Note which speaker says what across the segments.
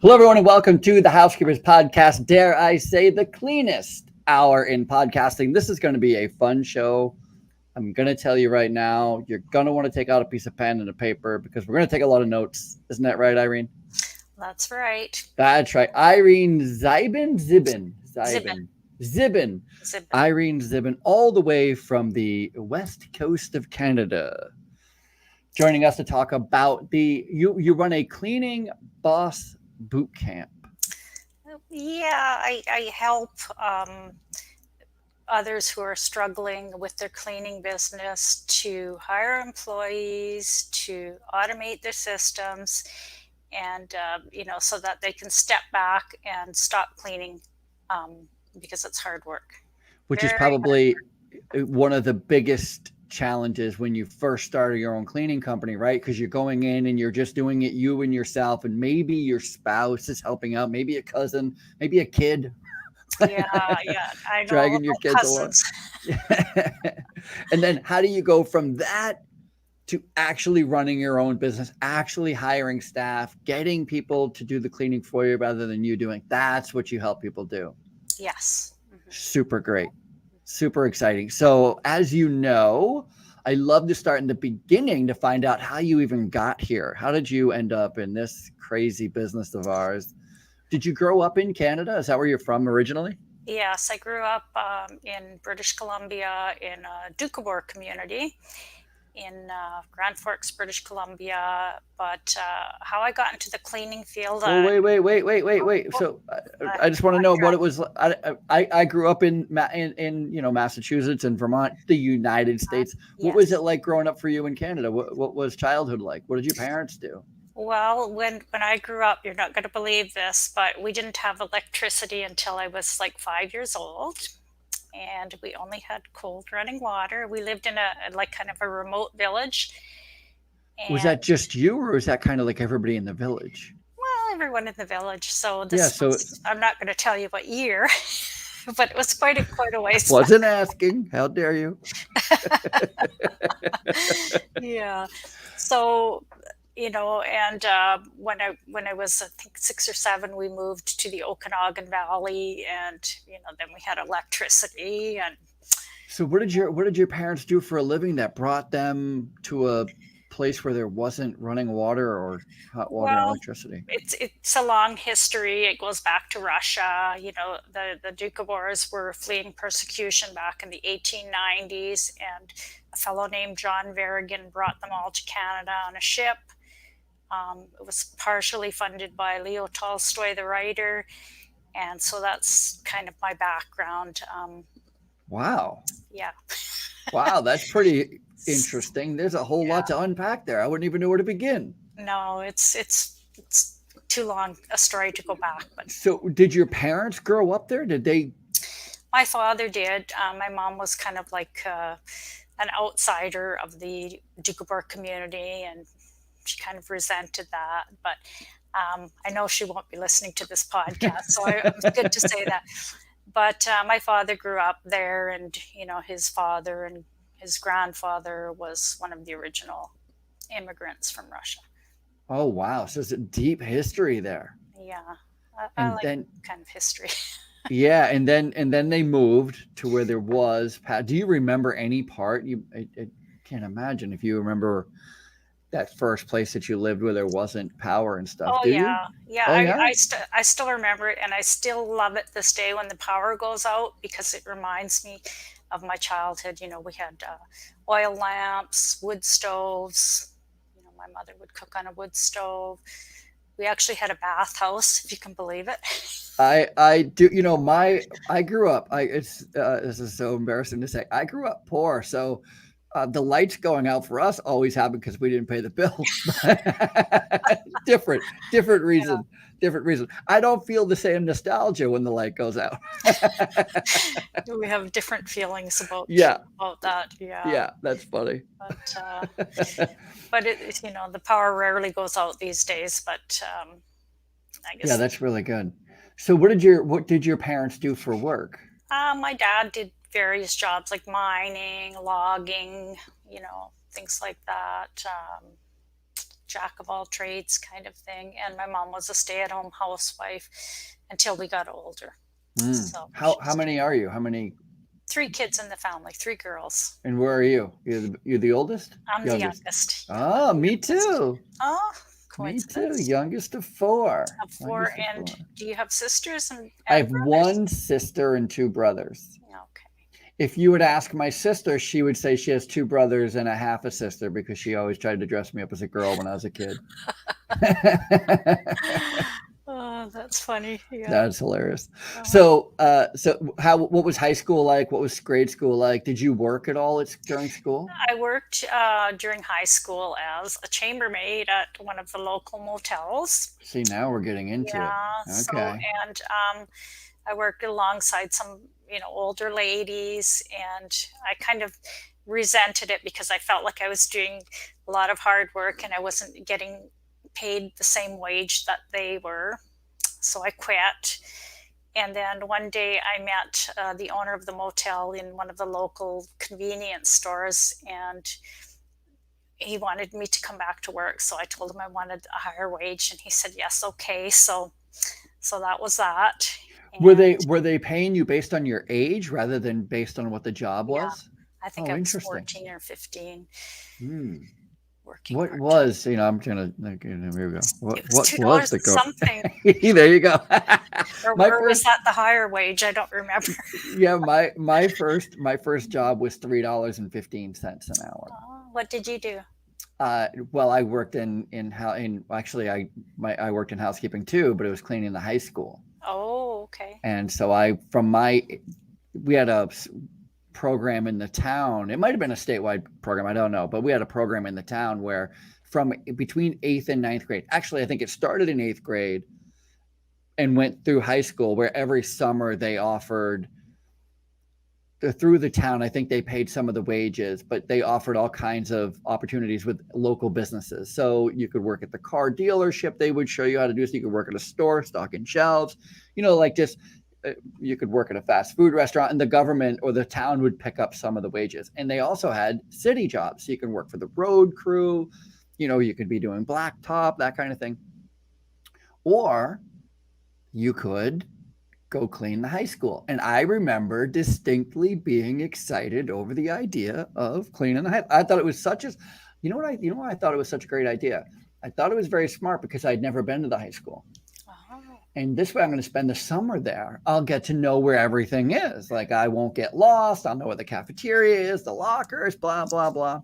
Speaker 1: Hello, everyone, and welcome to the Housekeepers Podcast. Dare I say, the cleanest hour in podcasting. This is going to be a fun show. I'm going to tell you right now, you're going to want to take out a piece of pen and a paper because we're going to take a lot of notes. Isn't that right, Irene?
Speaker 2: That's right.
Speaker 1: That's right. Irene Zibin.
Speaker 2: Zibin.
Speaker 1: Zibin. Irene Zibin, all the way from the west coast of Canada, joining us to talk about you run a Cleaning Boss Bootcamp.
Speaker 2: Yeah, I help others who are struggling with their cleaning business to hire employees, to automate their systems, and so that they can step back and stop cleaning because it's hard work.
Speaker 1: Which is
Speaker 2: Very
Speaker 1: probably one of the biggest challenges when you first start your own cleaning company, right? Because you're going in and you're just doing it you and yourself, and maybe your spouse is helping out, maybe a cousin, maybe a kid.
Speaker 2: Yeah, I know.
Speaker 1: Dragging your kids along. And then how do you go from that to actually running your own business, actually hiring staff, getting people to do the cleaning for you rather than you doing? That's what you help people do.
Speaker 2: Yes. Mm-hmm.
Speaker 1: Super great. Super exciting. So as you know, I love to start in the beginning to find out how you even got here. How did you end up in this crazy business of ours? Did you grow up in Canada? Is that where you're from originally?
Speaker 2: Yes, I grew up in British Columbia in a Doukhobor community in Grand Forks, British Columbia. But how I got into the cleaning field.
Speaker 1: Oh, wait. So I just want to know what it was. I grew up in Massachusetts and Vermont, the United States. What was it like growing up for you in Canada? What was childhood like? What did your parents do?
Speaker 2: Well, when I grew up, you're not going to believe this, but we didn't have electricity until I was like 5 years old. And we only had cold running water. We lived in a like kind of a remote village.
Speaker 1: Was that just you, or was that kind of like everybody in the village?
Speaker 2: Well, everyone in the village. So I'm not going to tell you what year, but it was quite a ways.
Speaker 1: Wasn't asking. How dare you?
Speaker 2: Yeah. So, and when I was, I think, 6 or 7, we moved to the Okanagan Valley, and then we had electricity. And
Speaker 1: so, what did your parents do for a living that brought them to a place where there wasn't running water or hot water and electricity?
Speaker 2: It's a long history. It goes back to Russia. The Doukhobors were fleeing persecution back in the 1890s, and a fellow named John Varigan brought them all to Canada on a ship. It was partially funded by Leo Tolstoy, the writer, and so that's kind of my background.
Speaker 1: Wow.
Speaker 2: Yeah.
Speaker 1: Wow, that's pretty interesting. There's a whole lot to unpack there. I wouldn't even know where to begin.
Speaker 2: No, it's too long a story to go back. But
Speaker 1: so, did your parents grow up there? Did they?
Speaker 2: My father did. My mom was kind of like an outsider of the Doukhobor community, and she kind of resented that. But I know she won't be listening to this podcast, so it's good to say that. But my father grew up there, and his father and his grandfather was one of the original immigrants from Russia.
Speaker 1: Oh, wow. So it's a deep history there.
Speaker 2: Yeah. I like that kind of history.
Speaker 1: Yeah. And then they moved to where there was. Do you remember any part? I can't imagine if you remember that first place that you lived where there wasn't power and stuff.
Speaker 2: Oh, yeah. Yeah. I still remember it, and I still love it this day when the power goes out, because it reminds me of my childhood. We had oil lamps, wood stoves. My mother would cook on a wood stove. We actually had a bathhouse, if you can believe it.
Speaker 1: I do. I grew up. This is so embarrassing to say. I grew up poor, so the lights going out for us always happened because we didn't pay the bill. different reason. Yeah. Different reason. I don't feel the same nostalgia when the light goes out.
Speaker 2: We have different feelings about that. Yeah.
Speaker 1: Yeah, that's funny.
Speaker 2: But it, the power rarely goes out these days. But I guess.
Speaker 1: Yeah, that's really good. So, what did your parents do for work?
Speaker 2: My dad did various jobs like mining, logging, things like that. jack of all trades kind of thing. And my mom was a stay-at-home housewife until we got older. So
Speaker 1: How many are you? How many?
Speaker 2: 3 kids in the family, 3 girls.
Speaker 1: And where are you? You're the oldest?
Speaker 2: I'm the
Speaker 1: Youngest?
Speaker 2: youngest. Yeah, I'm
Speaker 1: Oh,
Speaker 2: the
Speaker 1: me
Speaker 2: youngest.
Speaker 1: too.
Speaker 2: Oh,
Speaker 1: Me too.
Speaker 2: coincidence.
Speaker 1: Youngest of four.
Speaker 2: Have four.
Speaker 1: Youngest of
Speaker 2: And
Speaker 1: four.
Speaker 2: do you have sisters and,
Speaker 1: I
Speaker 2: and
Speaker 1: have
Speaker 2: brothers?
Speaker 1: one sister and 2 brothers.
Speaker 2: Okay.
Speaker 1: If you would ask my sister, she would say she has 2 brothers and a half a sister because she always tried to dress me up as a girl when I was a kid.
Speaker 2: Oh, that's funny. Yeah.
Speaker 1: That's hilarious.
Speaker 2: Uh-huh.
Speaker 1: So what was high school like? What was grade school like? Did you work at all during school?
Speaker 2: I worked during high school as a chambermaid at one of the local motels.
Speaker 1: See, now we're getting into it.
Speaker 2: Yeah. So,
Speaker 1: Okay.
Speaker 2: and I worked alongside some, older ladies, and I kind of resented it because I felt like I was doing a lot of hard work and I wasn't getting paid the same wage that they were. So I quit. And then one day I met the owner of the motel in one of the local convenience stores, and he wanted me to come back to work. So I told him I wanted a higher wage, and he said, yes, okay. So that was that.
Speaker 1: Were
Speaker 2: And
Speaker 1: they paying you based on your age rather than based on what the job
Speaker 2: yeah,
Speaker 1: was?
Speaker 2: I think
Speaker 1: Oh,
Speaker 2: I was
Speaker 1: interesting.
Speaker 2: 14 or 15
Speaker 1: Hmm.
Speaker 2: working
Speaker 1: What
Speaker 2: part time.
Speaker 1: was, I'm trying to, okay, here we go.
Speaker 2: It was
Speaker 1: What
Speaker 2: $2
Speaker 1: was the
Speaker 2: and
Speaker 1: go?
Speaker 2: something,
Speaker 1: There you go.
Speaker 2: or,
Speaker 1: My
Speaker 2: or was
Speaker 1: first,
Speaker 2: that the higher wage? I don't remember.
Speaker 1: yeah, my first job was $3.15 an hour.
Speaker 2: Oh, what did you do?
Speaker 1: Well, I worked actually I worked in housekeeping too, but it was cleaning the high school.
Speaker 2: Oh, okay.
Speaker 1: And so we had a program in the town. It might have been a statewide program, I don't know, but we had a program in the town where from between 8th and 9th grade, actually I think it started in 8th grade and went through high school, where every summer they offered through the town. I think they paid some of the wages, but they offered all kinds of opportunities with local businesses. So you could work at the car dealership. They would show you how to do so. You could work at a store, stocking shelves, like just you could work at a fast food restaurant, and the government or the town would pick up some of the wages. And they also had city jobs. So you can work for the road crew. You could be doing blacktop, that kind of thing. Or you could go clean the high school. And I remember distinctly being excited over the idea of cleaning the high. I thought it was why I thought it was such a great idea. I thought it was very smart because I'd never been to the high school.
Speaker 2: Oh,
Speaker 1: And this way I'm going to spend the summer there. I'll get to know where everything is. Like, I won't get lost. I'll know where the cafeteria is, the lockers, blah, blah, blah.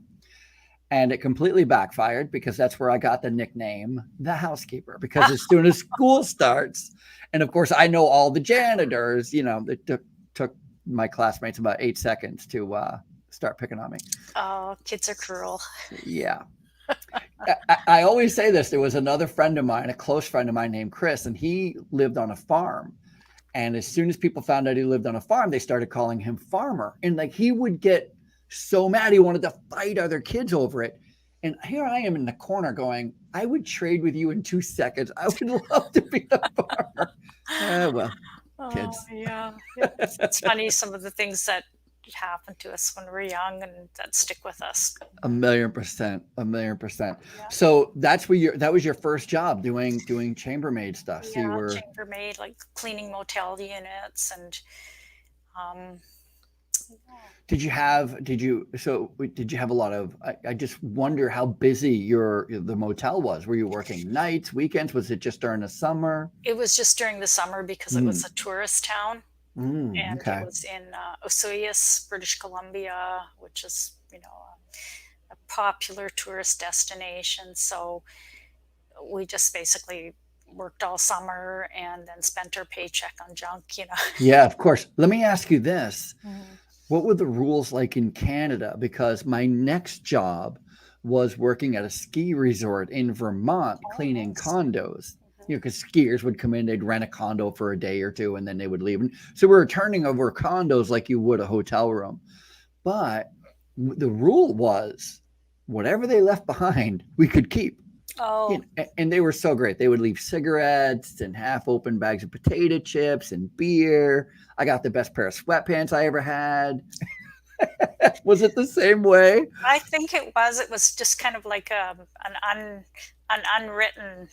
Speaker 1: And it completely backfired because that's where I got the nickname, the housekeeper, because as soon as school starts, and of course I know all the janitors, it took my classmates about 8 seconds to start picking on me.
Speaker 2: oh, kids are cruel.
Speaker 1: Yeah. I always say this. There was another friend of mine, a close friend of mine named Chris, and he lived on a farm. And as soon as people found out he lived on a farm, they started calling him Farmer. And like, he would get so mad, he wanted to fight other kids over it. And here I am in the corner going, I would trade with you in 2 seconds. I would love to be the farmer. Well,
Speaker 2: Oh,
Speaker 1: kids.
Speaker 2: yeah. It's funny, some of the things that happen to us when we're young and that stick with us.
Speaker 1: 1,000,000%. 1,000,000%.
Speaker 2: Yeah.
Speaker 1: So that was your first job doing chambermaid stuff. So you
Speaker 2: Yeah,
Speaker 1: were,
Speaker 2: chambermaid, like cleaning motel units, and um,
Speaker 1: did you have a lot of, I just wonder how busy the motel was. Were you working nights, weekends? Was it just during the summer?
Speaker 2: it was just during the summer because it was a tourist town, and
Speaker 1: Okay.
Speaker 2: it was in Osoyoos, British Columbia, which is, a popular tourist destination. So we just basically worked all summer and then spent our paycheck on junk.
Speaker 1: Yeah, of course. Let me ask you this.
Speaker 2: Mhm.
Speaker 1: What were the rules like in Canada? Because my next job was working at a ski resort in Vermont,
Speaker 2: Oh,
Speaker 1: cleaning
Speaker 2: nice.
Speaker 1: condos.
Speaker 2: Mhm.
Speaker 1: Because skiers would come in, they'd rent a condo for a day or two, and then they would leave. And so we were turning over condos like you would a hotel room. But the rule was whatever they left behind, we could keep.
Speaker 2: Oh,
Speaker 1: And they were so great. They would leave cigarettes and half open bags of potato chips and beer. I got the best pair of sweatpants I ever had. Was it the same way?
Speaker 2: I think it was. It was just kind of like an an unwritten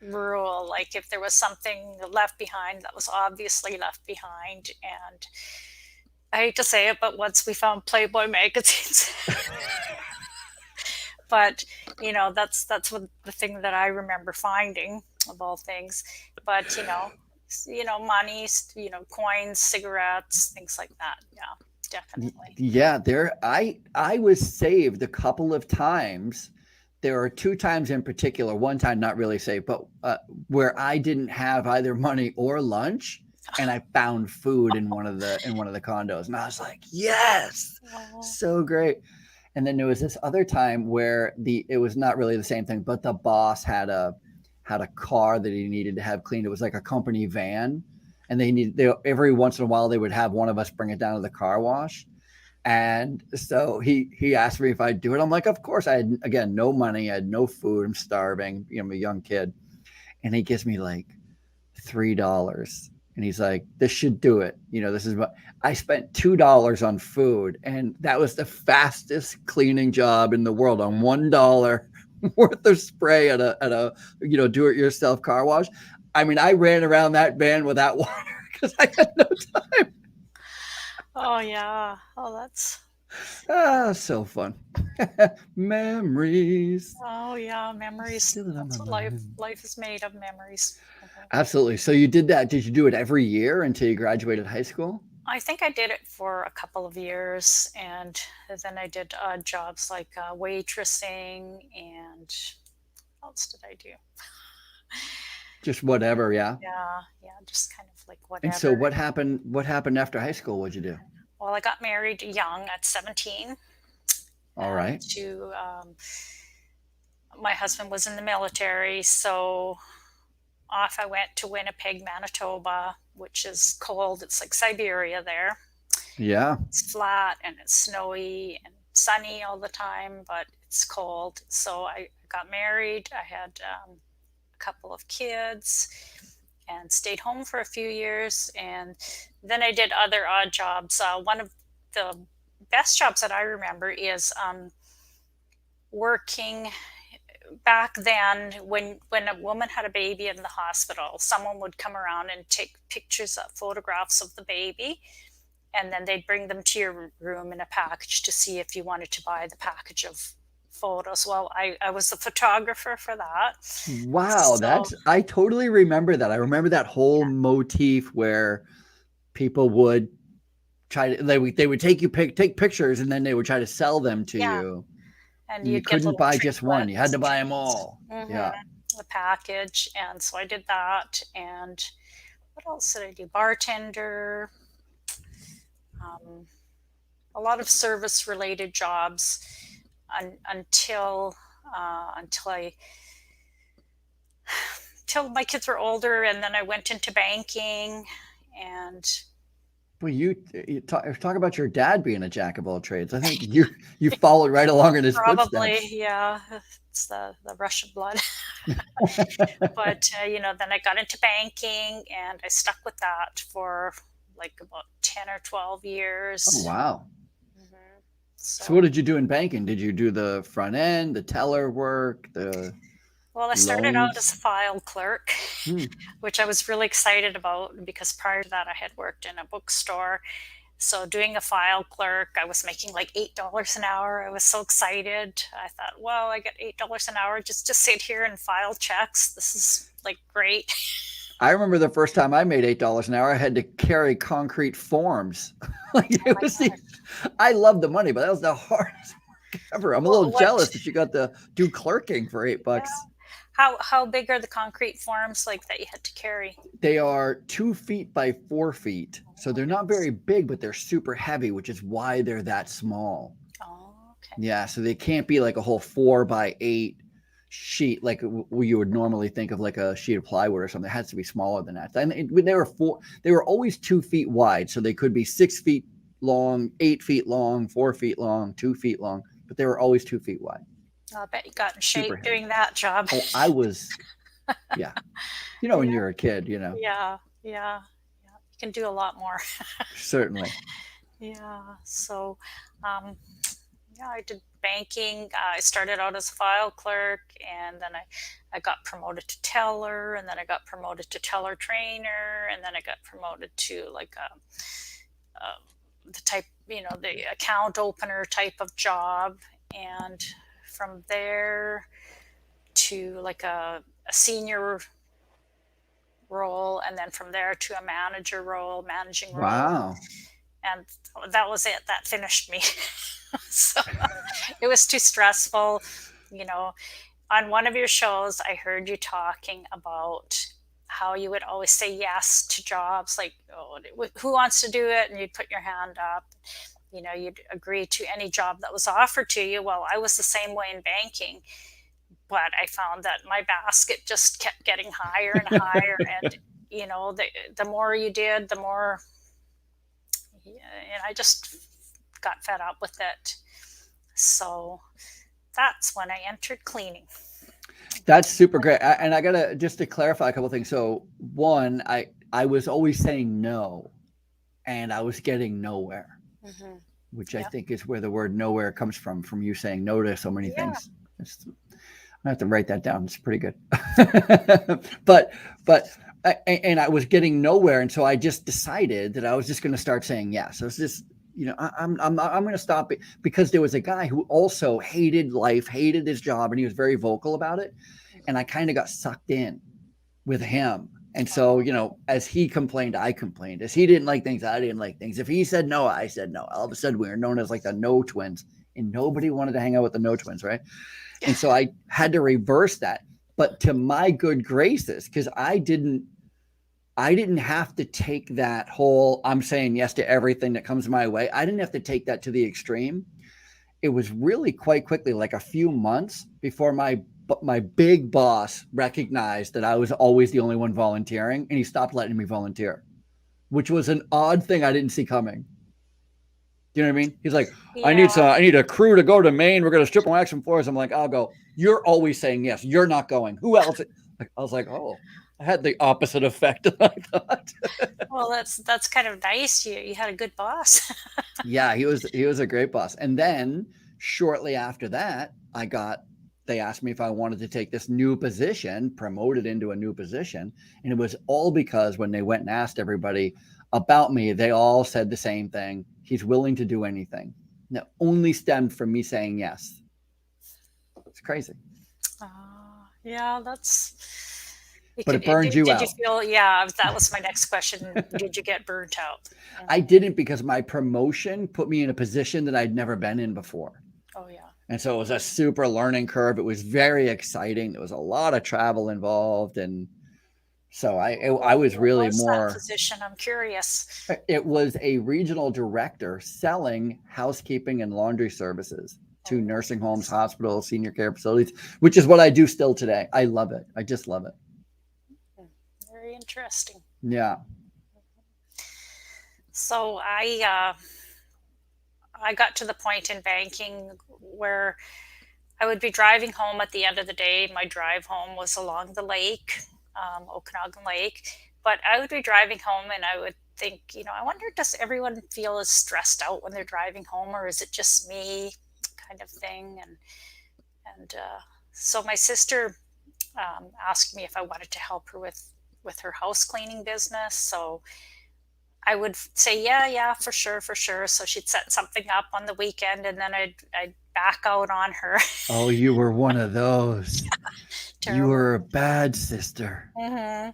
Speaker 2: rule. Like if there was something left behind, that was obviously left behind. And I hate to say it, but once we found Playboy magazines, but that's what the thing that I remember finding of all things. But money, coins, cigarettes, things like that. Yeah, definitely.
Speaker 1: Yeah, I was saved a couple of times. There are two times in particular, one time not really saved, but where I didn't have either money or lunch, and I found food in one of the condos, and I was like, yes,
Speaker 2: Oh,
Speaker 1: so great. And then there was this other time where it was not really the same thing, but the boss had a car that he needed to have cleaned. It was like a company van, and every once in a while they would have one of us bring it down to the car wash. And so he asked me if I'd do it. I'm like, of course. I had, again, no money, I had no food, I'm starving, I'm a young kid. And he gives me like $3. And he's like, this should do it. This is what I spent $2 on food. And that was the fastest cleaning job in the world on $1 worth of spray at a do it yourself car wash. I mean, I ran around that van without water because I had no time.
Speaker 2: oh yeah. Oh, that's.
Speaker 1: So fun. Memories.
Speaker 2: Oh yeah, memories.
Speaker 1: Still on my
Speaker 2: That's what
Speaker 1: mind.
Speaker 2: life is made of, memories. Mhm.
Speaker 1: Absolutely. So you did that. Did you do it every year until you graduated high school?
Speaker 2: I think I did it for a couple of years, and then I did jobs like waitressing, and what else did I do?
Speaker 1: Just whatever, yeah.
Speaker 2: Yeah, yeah, just kind of like
Speaker 1: And so
Speaker 2: whatever.
Speaker 1: what happened after high school? What'd you do?
Speaker 2: Well, I got married young at 17
Speaker 1: All right.
Speaker 2: to my husband was in the military, so off I went to Winnipeg, Manitoba, which is cold. It's like Siberia there.
Speaker 1: Yeah.
Speaker 2: It's flat and it's snowy and sunny all the time, but it's cold. So I got married. I had a couple of kids and stayed home for a few years. And then I did other odd jobs. One of the best jobs that I remember is working back then when a woman had a baby in the hospital. Someone would come around and take photographs of the baby, and then they'd bring them to your room in a package to see if you wanted to buy the package of photos. Well, I was the photographer for that.
Speaker 1: Wow,
Speaker 2: So
Speaker 1: I totally remember that. I remember that whole motif where people would they would take pictures and then they would try to sell them to
Speaker 2: yeah,
Speaker 1: you.
Speaker 2: and
Speaker 1: And you
Speaker 2: you'd get
Speaker 1: couldn't
Speaker 2: little
Speaker 1: buy just one. You had
Speaker 2: trinkets,
Speaker 1: to buy them all.
Speaker 2: hmm
Speaker 1: Yeah.
Speaker 2: the package. And so I did that. And what else did I do? Bartender, um, a lot of service related jobs until until I till my kids were older, and then I went into banking. And
Speaker 1: Well, you talk about your dad being a jack of all trades. I think you followed right along in his
Speaker 2: probably,
Speaker 1: footsteps.
Speaker 2: yeah, it's the Russian blood. But then I got into banking, and I stuck with that for like about 10 or 12
Speaker 1: Oh,
Speaker 2: years.
Speaker 1: wow.
Speaker 2: hmm
Speaker 1: So what
Speaker 2: So,
Speaker 1: did you do in banking? Did you do the front end, the teller work, the
Speaker 2: well, I started out as a
Speaker 1: loans?
Speaker 2: file clerk,
Speaker 1: Hmm.
Speaker 2: which I was really excited about because prior to that, I had worked in a bookstore. So, doing a file clerk, I was making like $8 an hour. I was so excited. I thought, well, I get $8 an hour just to sit here and file checks. This is like great.
Speaker 1: I remember the first time I made $8 an hour, I had to carry concrete forms. Like
Speaker 2: Oh
Speaker 1: it
Speaker 2: my
Speaker 1: was the,
Speaker 2: God.
Speaker 1: I loved the money, but that was the hardest work ever. I'm a little
Speaker 2: What?
Speaker 1: jealous that you got to do clerking for
Speaker 2: Yeah.
Speaker 1: $8.
Speaker 2: How big are the concrete forms like that you had to carry?
Speaker 1: They are 2 feet by 4 feet.
Speaker 2: Oh
Speaker 1: So
Speaker 2: my
Speaker 1: they're not
Speaker 2: goodness.
Speaker 1: very big, but they're super heavy, which is why they're that small.
Speaker 2: Oh, okay.
Speaker 1: Yeah. So they can't be like a whole 4 by 8 sheet like you would normally think of like a sheet of plywood or something. It has to be smaller than that. And they were always 2 feet wide. So they could be 6 feet long, 8 feet long, 4 feet long, 2 feet long, but they were always 2 feet wide.
Speaker 2: I bet you got in
Speaker 1: Super
Speaker 2: shape
Speaker 1: heavy.
Speaker 2: doing that job.
Speaker 1: Oh, I was, yeah. When
Speaker 2: Yeah,
Speaker 1: you're a kid,
Speaker 2: yeah, yeah, yeah. You can do a lot more.
Speaker 1: certainly.
Speaker 2: Yeah. So, um, yeah, I did banking. I started out as a file clerk, and then I got promoted to teller, and then I got promoted to teller trainer, and then I got promoted to like the type, the account opener type of job. And from there to like a senior role, and then from there to a managing role.
Speaker 1: Wow.
Speaker 2: And that was it. That finished me. So it was too stressful. You know, on one of your shows, I heard you talking about how you would always say yes to jobs, like, oh, who wants to do it? And you'd put your hand up. You'd agree to any job that was offered to you. Well, I was the same way in banking, but I found that my basket just kept getting higher and higher. And, the more you did, the more, and I just got fed up with it. So that's when I entered cleaning.
Speaker 1: That's super great. And I gotta just to clarify a couple of things. So one, I was always saying no, and I was getting nowhere, which I think is where the word nowhere comes from you saying no to so many things. I have to write that down. It's pretty good. but and I was getting nowhere, and so I just decided that I was just going to start saying yes. I was just, I'm going to stop it, because there was a guy who also hated life, hated his job, and he was very vocal about it. And I kind of got sucked in with him. And so, as he complained, I complained. As he didn't like things, I didn't like things. If he said no, I said no. All of a sudden, we were known as like the no twins, and nobody wanted to hang out with the no twins, right? And so I had to reverse that. But to my good graces, because I didn't have to take that whole I'm saying yes to everything that comes my way. I didn't have to take that to the extreme. It was really quite quickly, like a few months before my big boss recognized that I was always the only one volunteering, and he stopped letting me volunteer, which was an odd thing I didn't see coming. Do you know what I mean? He's like, I need a crew to go to Maine. We're going to strip and wax some floors. I'm like, I'll go. You're always saying yes. You're not going. Who else? I was like, oh, I had the opposite effect than I thought.
Speaker 2: Well, that's kind of nice. You had a good boss.
Speaker 1: Yeah, he was a great boss. And then shortly after that, they asked me if I wanted to take this new position, promoted into a new position. And it was all because when they went and asked everybody about me, they all said the same thing. He's willing to do anything. And it only stemmed from me saying yes. It's crazy.
Speaker 2: Yeah,
Speaker 1: but it burned you out.
Speaker 2: Did you feel, that was my next question. Did you get burnt out?
Speaker 1: I didn't, because my promotion put me in a position that I'd never been in before.
Speaker 2: Oh, yeah.
Speaker 1: And so it was a super learning curve. It was very exciting. There was a lot of travel involved. And so I was really more.
Speaker 2: That position? I'm curious.
Speaker 1: It was a regional director selling housekeeping and laundry services to nursing homes, hospitals, senior care facilities, which is what I do still today. I love it. I just love it.
Speaker 2: Very interesting.
Speaker 1: Yeah.
Speaker 2: So I got to the point in banking where I would be driving home at the end of the day. My drive home was along the lake, Okanagan Lake. But I would be driving home, and I would think, I wonder, does everyone feel as stressed out when they're driving home, or is it just me, kind of thing? And so my sister asked me if I wanted to help her with her house cleaning business. So I would say, yeah, for sure. So she'd set something up on the weekend, and then I'd back out on her.
Speaker 1: Oh, you were one of those. You were a bad sister.
Speaker 2: Mm-hmm.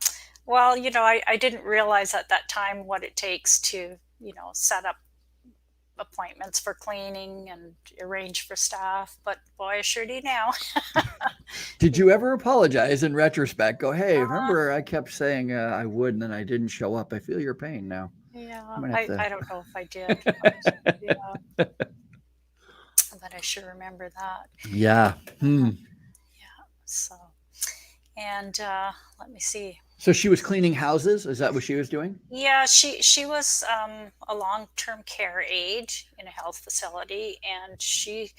Speaker 2: Well, I didn't realize at that time what it takes to, set up appointments for cleaning and arrange for staff. But boy, I sure do now.
Speaker 1: Did you ever apologize in retrospect? Go, hey, remember I kept saying I would, and then I didn't show up. I feel your pain now.
Speaker 2: Yeah, I don't know if I did. But I sure remember that.
Speaker 1: Yeah.
Speaker 2: Yeah. So, and let me see.
Speaker 1: So she was cleaning houses? Is that what she was doing?
Speaker 2: Yeah, she was a long-term care aide in a health facility, and she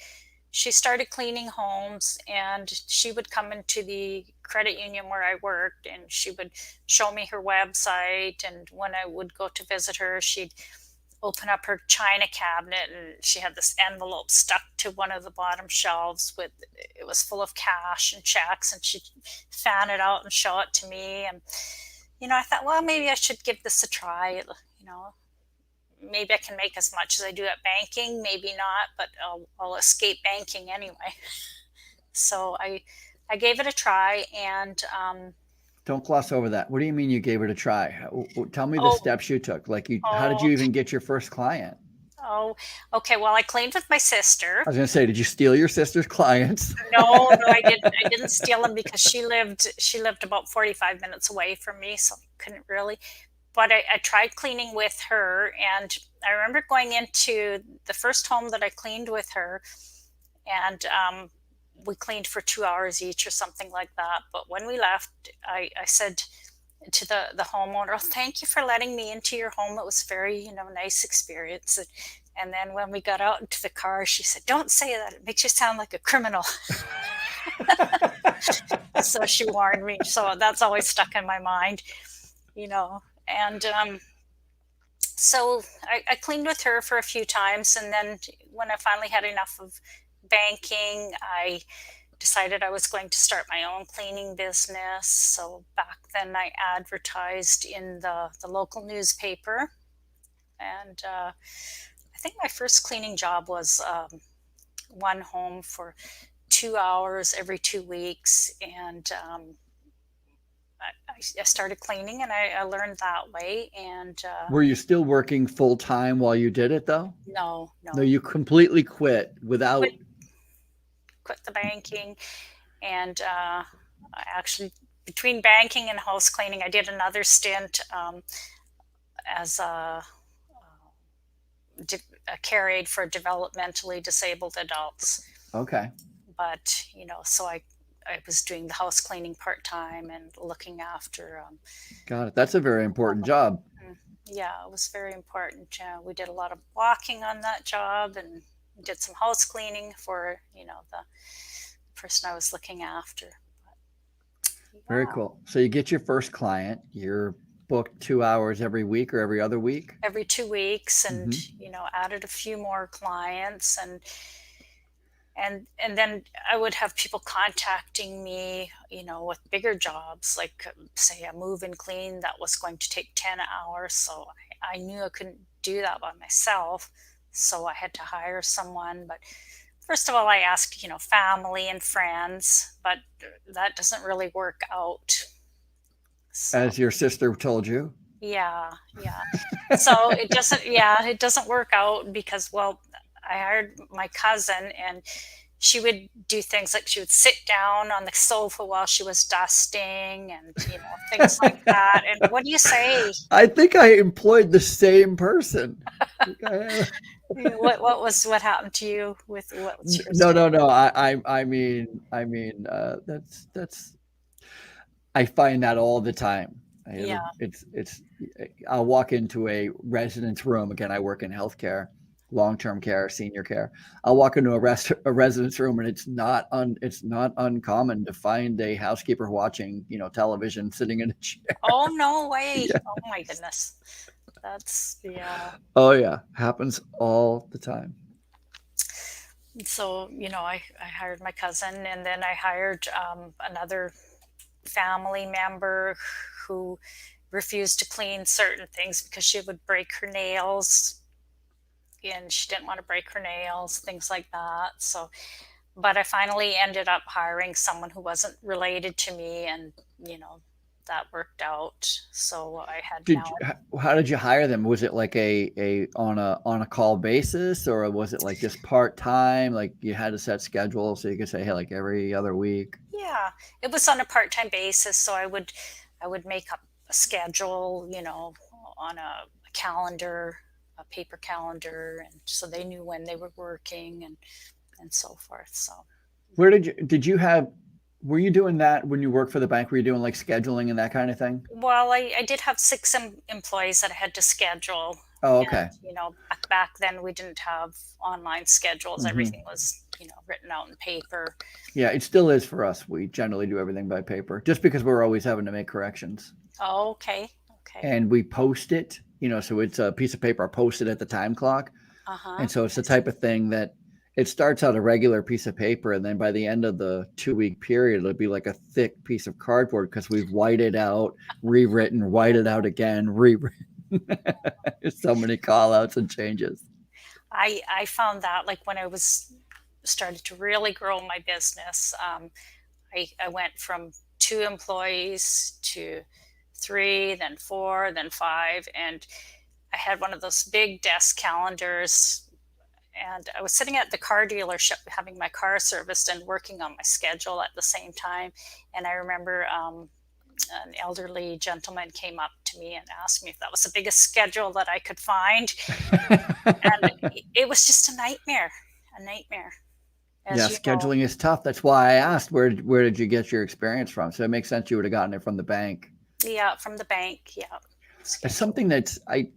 Speaker 2: started cleaning homes, and she would come into the credit union where I worked, and she would show me her website. And when I would go to visit her, she'd open up her china cabinet, and she had this envelope stuck to one of the bottom shelves with, it was full of cash and checks, and she'd fan it out and show it to me. And I thought, well, maybe I should give this a try. Maybe I can make as much as I do at banking, maybe not, but I'll escape banking anyway. So I gave it a try, and
Speaker 1: Don't gloss over that. What do you mean you gave it a try? Tell me the
Speaker 2: oh,
Speaker 1: steps you took. Like how did
Speaker 2: oh,
Speaker 1: you even get your first client?
Speaker 2: oh, okay. Well, I cleaned with my sister.
Speaker 1: I was going to say, did you steal your sister's clients?
Speaker 2: No, no, I didn't. I didn't steal them because she lived about 45 minutes away from me, so I couldn't really. But I tried cleaning with her, and I remember going into the first home that I cleaned with her, and we cleaned for 2 hours each or something like that. But when we left, I said to the homeowner, "Oh, thank you for letting me into your home. It was a very, nice experience." And then when we got out into the car, she said, "Don't say that. It makes you sound like a criminal." So she warned me. So that's always stuck in my mind, you know. And so I cleaned with her for a few times. And then when I finally had enough of banking, I decided I was going to start my own cleaning business. So back then I advertised in the local newspaper. And I think my first cleaning job was one home for 2 hours every 2 weeks. And I started cleaning, and I learned that way. And
Speaker 1: Were you still working full time while you did it though?
Speaker 2: no,
Speaker 1: No, you completely quit without.
Speaker 2: Quit the banking. And I actually, between banking and house cleaning, I did another stint as a care aide for developmentally disabled adults.
Speaker 1: Okay.
Speaker 2: But so I was doing the house cleaning part time and looking after.
Speaker 1: Got it. That's a very important job.
Speaker 2: Yeah, it was very important. We did a lot of walking on that job, and did some house cleaning for the person I was looking after. But,
Speaker 1: Very
Speaker 2: yeah,
Speaker 1: cool. So you get your first client. You're booked 2 hours every week or every other week.
Speaker 2: every 2 weeks, and
Speaker 1: Mm-hmm.
Speaker 2: added a few more clients. And then I would have people contacting me, with bigger jobs, like say a move and clean that was going to take 10 hours. So I knew I couldn't do that by myself. So I had to hire someone. But first of all, I asked, family and friends, but that doesn't really work out. So
Speaker 1: As your sister told you.
Speaker 2: yeah, yeah. So it doesn't work out because, well, I hired my cousin, and she would do things like she would sit down on the sofa while she was dusting, and things like that. And what do you say?
Speaker 1: I think I employed the same person.
Speaker 2: What happened to you with what's your
Speaker 1: No,
Speaker 2: story?
Speaker 1: no, no. I mean, that's. I find that all the time.
Speaker 2: Yeah.
Speaker 1: It's. I'll walk into a residence room. Again, I work in healthcare, long-term care, senior care. I'll walk into a residence room, and it's not uncommon to find a housekeeper watching, television, sitting in a chair.
Speaker 2: Oh, no way.
Speaker 1: Yeah.
Speaker 2: Oh my goodness. That's yeah.
Speaker 1: Oh yeah, happens all the time.
Speaker 2: So, I hired my cousin, and then I hired another family member who refused to clean certain things because she would break her nails, and she didn't want to break her nails, things like that. So, but I finally ended up hiring someone who wasn't related to me, and that worked out. So I had
Speaker 1: Did
Speaker 2: now.
Speaker 1: how did you hire them? Was it like a on a call basis, or was it like just part time? Like you had a set schedule so you could say, hey, like every other week.
Speaker 2: Yeah, it was on a part-time basis, so I would make up a schedule, on a calendar, a paper calendar, and so they knew when they were working, and so forth. So,
Speaker 1: Where did you have? Were you doing that when you worked for the bank? Were you doing like scheduling and that kind of thing?
Speaker 2: well, I did have six employees that I had to schedule,
Speaker 1: Oh,
Speaker 2: and
Speaker 1: okay.
Speaker 2: back then we didn't have online schedules.
Speaker 1: Hmm.
Speaker 2: Everything was written out in paper.
Speaker 1: Yeah, it still is for us. We generally do everything by paper, just because we're always having to make corrections,
Speaker 2: Oh, okay, okay.
Speaker 1: and we post it so it's a piece of paper posted at the time clock.
Speaker 2: Uh-huh.
Speaker 1: And so it's the
Speaker 2: Yes.
Speaker 1: type of thing that it starts out a regular piece of paper, and then by the end of the 2-week period, it'll be like a thick piece of cardboard because we've whited out, rewritten, whited out again, rewritten. There's so many call outs and changes.
Speaker 2: I found that like when I was started to really grow my business, I went from 2 employees to 3, then 4, then 5, and I had one of those big desk calendars. And I was sitting at the car dealership having my car serviced and working on my schedule at the same time. And I remember an elderly gentleman came up to me and asked me if that was the biggest schedule that I could find. And it was just a nightmare,
Speaker 1: Yeah,
Speaker 2: as you know.
Speaker 1: scheduling is tough. That's why I asked where did you get your experience from? So it makes sense you would have gotten it from the bank.
Speaker 2: Yeah, from the bank. Yeah,
Speaker 1: It's
Speaker 2: schedule.
Speaker 1: something that's I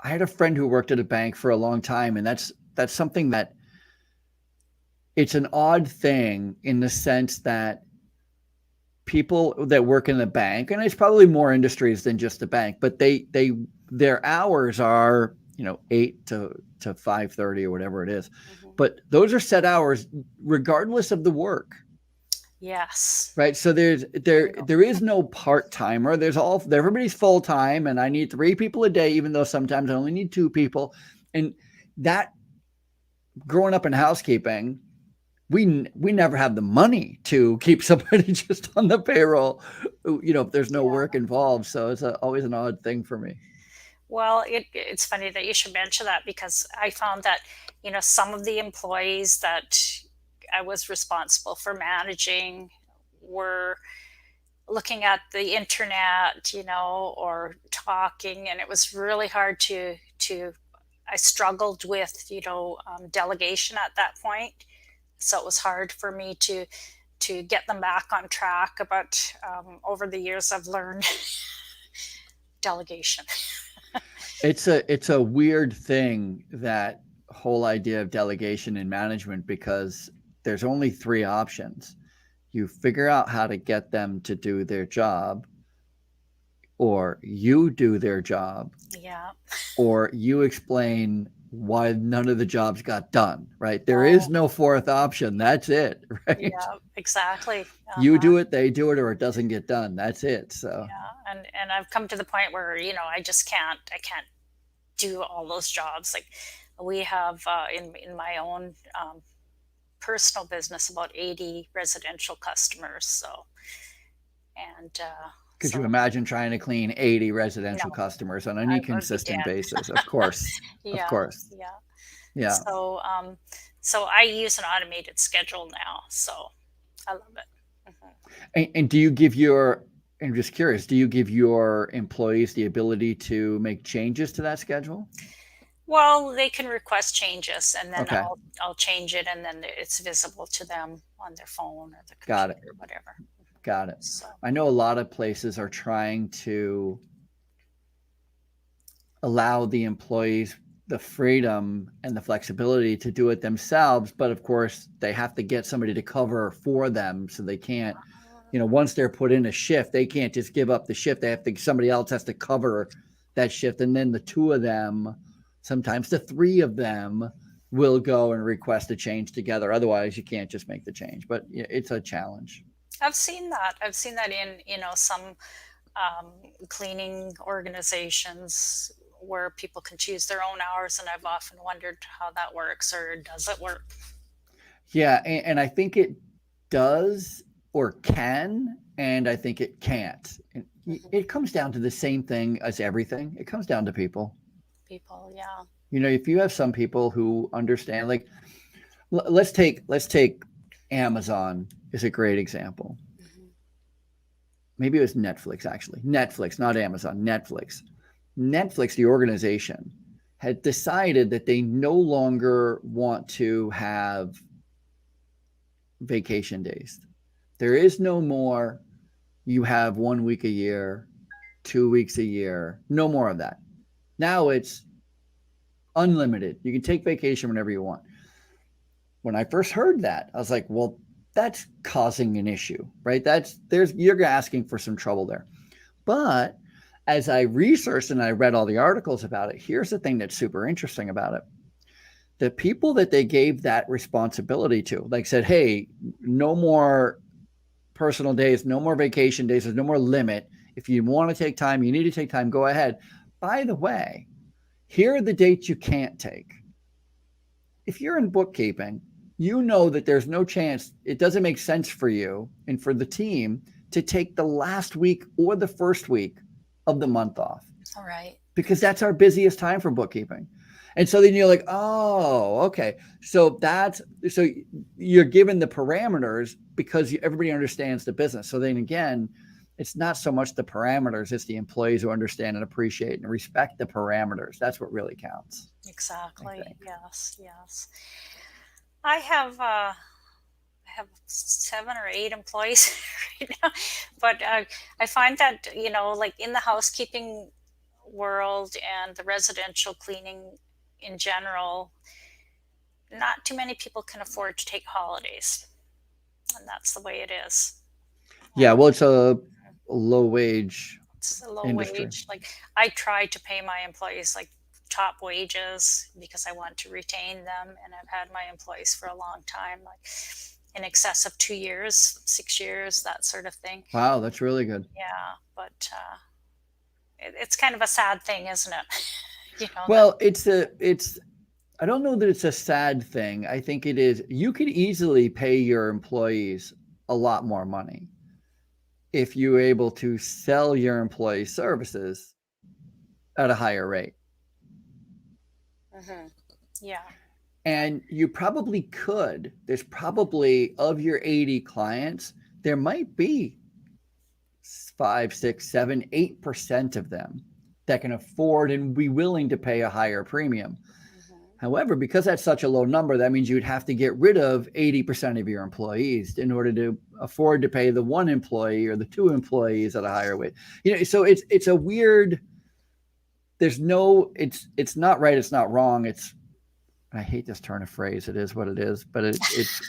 Speaker 1: had a friend who worked at a bank for a long time, and that's something that it's an odd thing in the sense that people that work in the bank, and it's probably more industries than just the bank, but their hours are 8 to 5:30 or whatever it is,
Speaker 2: Hmm.
Speaker 1: but those are set hours regardless of the work.
Speaker 2: Yes.
Speaker 1: Right. So
Speaker 2: Bingo.
Speaker 1: there is no part timer. Everybody's full time, and I need 3 people a day, even though sometimes I only need 2 people. And that, growing up in housekeeping, we never have the money to keep somebody just on the payroll, if there's no
Speaker 2: Yeah.
Speaker 1: work involved. So it's always an odd thing for me.
Speaker 2: Well, it's funny that you should mention that because I found that, some of the employees that I was responsible for managing were looking at the internet, or talking, and it was really hard to. I struggled with, delegation at that point, so it was hard for me to get them back on track. But over the years, I've learned delegation.
Speaker 1: It's a weird thing, that whole idea of delegation in management, because there's only 3 options. You figure out how to get them to do their job, or you do their job,
Speaker 2: Yeah.
Speaker 1: or you explain why none of the jobs got done, right? There is
Speaker 2: Oh,
Speaker 1: no fourth option. That's it, right?
Speaker 2: yeah, exactly.
Speaker 1: You
Speaker 2: Uh-huh.
Speaker 1: do it, they do it, or it doesn't get done. That's it. So,
Speaker 2: Yeah. And I've come to the point where, I can't do all those jobs. Like we have in my own personal business about 80 residential customers. So and
Speaker 1: could you
Speaker 2: so
Speaker 1: imagine trying to clean 80
Speaker 2: no,
Speaker 1: residential customers on any
Speaker 2: I would be
Speaker 1: consistent
Speaker 2: dead.
Speaker 1: basis? Of course. Of
Speaker 2: Yeah,
Speaker 1: course.
Speaker 2: yeah.
Speaker 1: Yeah.
Speaker 2: So I use an automated schedule now. So I love it. Mhm.
Speaker 1: And do you give your, I'm just curious, do you give your employees the ability to make changes to that schedule?
Speaker 2: Well, they can request changes, and then
Speaker 1: Okay.
Speaker 2: I'll change it, and then it's visible to them on their phone or the
Speaker 1: Got it.
Speaker 2: computer, whatever.
Speaker 1: Got it.
Speaker 2: So
Speaker 1: I know a lot of places are trying to allow the employees the freedom and the flexibility to do it themselves, but of course they have to get somebody to cover for them, so they can't, once they're put in a shift, they can't just give up the shift. They have to, somebody else has to cover that shift, and then the 2 of them, sometimes the 3 of them, will go and request a change together. Otherwise you can't just make the change, but it's a challenge.
Speaker 2: I've seen that. I've seen that in some cleaning organizations where people can choose their own hours, and I've often wondered how that works, or does it work?
Speaker 1: Yeah, and I think it does, or can, and I think it can't.
Speaker 2: Mhm.
Speaker 1: It comes down to the same thing as everything. It comes down to people.
Speaker 2: People, yeah.
Speaker 1: If you have some people who understand, like, let's take Amazon is a great example.
Speaker 2: Hmm.
Speaker 1: Maybe it was Netflix, actually. Netflix, not Amazon. Netflix, the organization, had decided that they no longer want to have vacation days. There is no more, you have 1 week a year, 2 weeks a year, no more of that. Now it's unlimited. You can take vacation whenever you want. When I first heard that, I was like, well, that's causing an issue, right? You're asking for some trouble there. But as I researched and I read all the articles about it, here's the thing that's super interesting about it. The people that they gave that responsibility to, like said, hey, no more personal days, no more vacation days, there's no more limit. If you want to take time, you need to take time, go ahead. By the way, here are the dates you can't take. If you're in bookkeeping, you know that there's no chance, it doesn't make sense for you and for the team to take the last week or the first week of the month off.
Speaker 2: All right.
Speaker 1: Because that's our busiest time for bookkeeping. And so then you're like, oh, okay. So you're given the parameters because everybody understands the business. So then again, it's not so much the parameters, it's the employees who understand and appreciate and respect the parameters. That's what really counts.
Speaker 2: Exactly. Yes. Yes. I have 7 or 8 employees right now, but I find that like in the housekeeping world and the residential cleaning in general, not too many people can afford to take holidays, and that's the way it is.
Speaker 1: Yeah, well, it's a low wage
Speaker 2: It's a low
Speaker 1: industry.
Speaker 2: wage. Like I try to pay my employees like top wages because I want to retain them, and I've had my employees for a long time, like in excess of 2 years, 6 years, that sort of thing.
Speaker 1: Wow, that's really good.
Speaker 2: Yeah, but it's kind of a sad thing, isn't it?
Speaker 1: Well, I don't know that it's a sad thing. I think it is. You could easily pay your employees a lot more money if you're able to sell your employee services at a higher rate.
Speaker 2: Mm-hmm. Yeah.
Speaker 1: And you probably could. There's probably, of your 80 clients, there might be 5, 6, 7, 8% of them that can afford and be willing to pay a higher premium. However, because that's such a low number, that means you'd have to get rid of 80% of your employees in order to afford to pay the one employee or the 2 employees at a higher rate. So it's a weird. It's not right. It's not wrong. I hate this turn of phrase. It is what it is, but it's.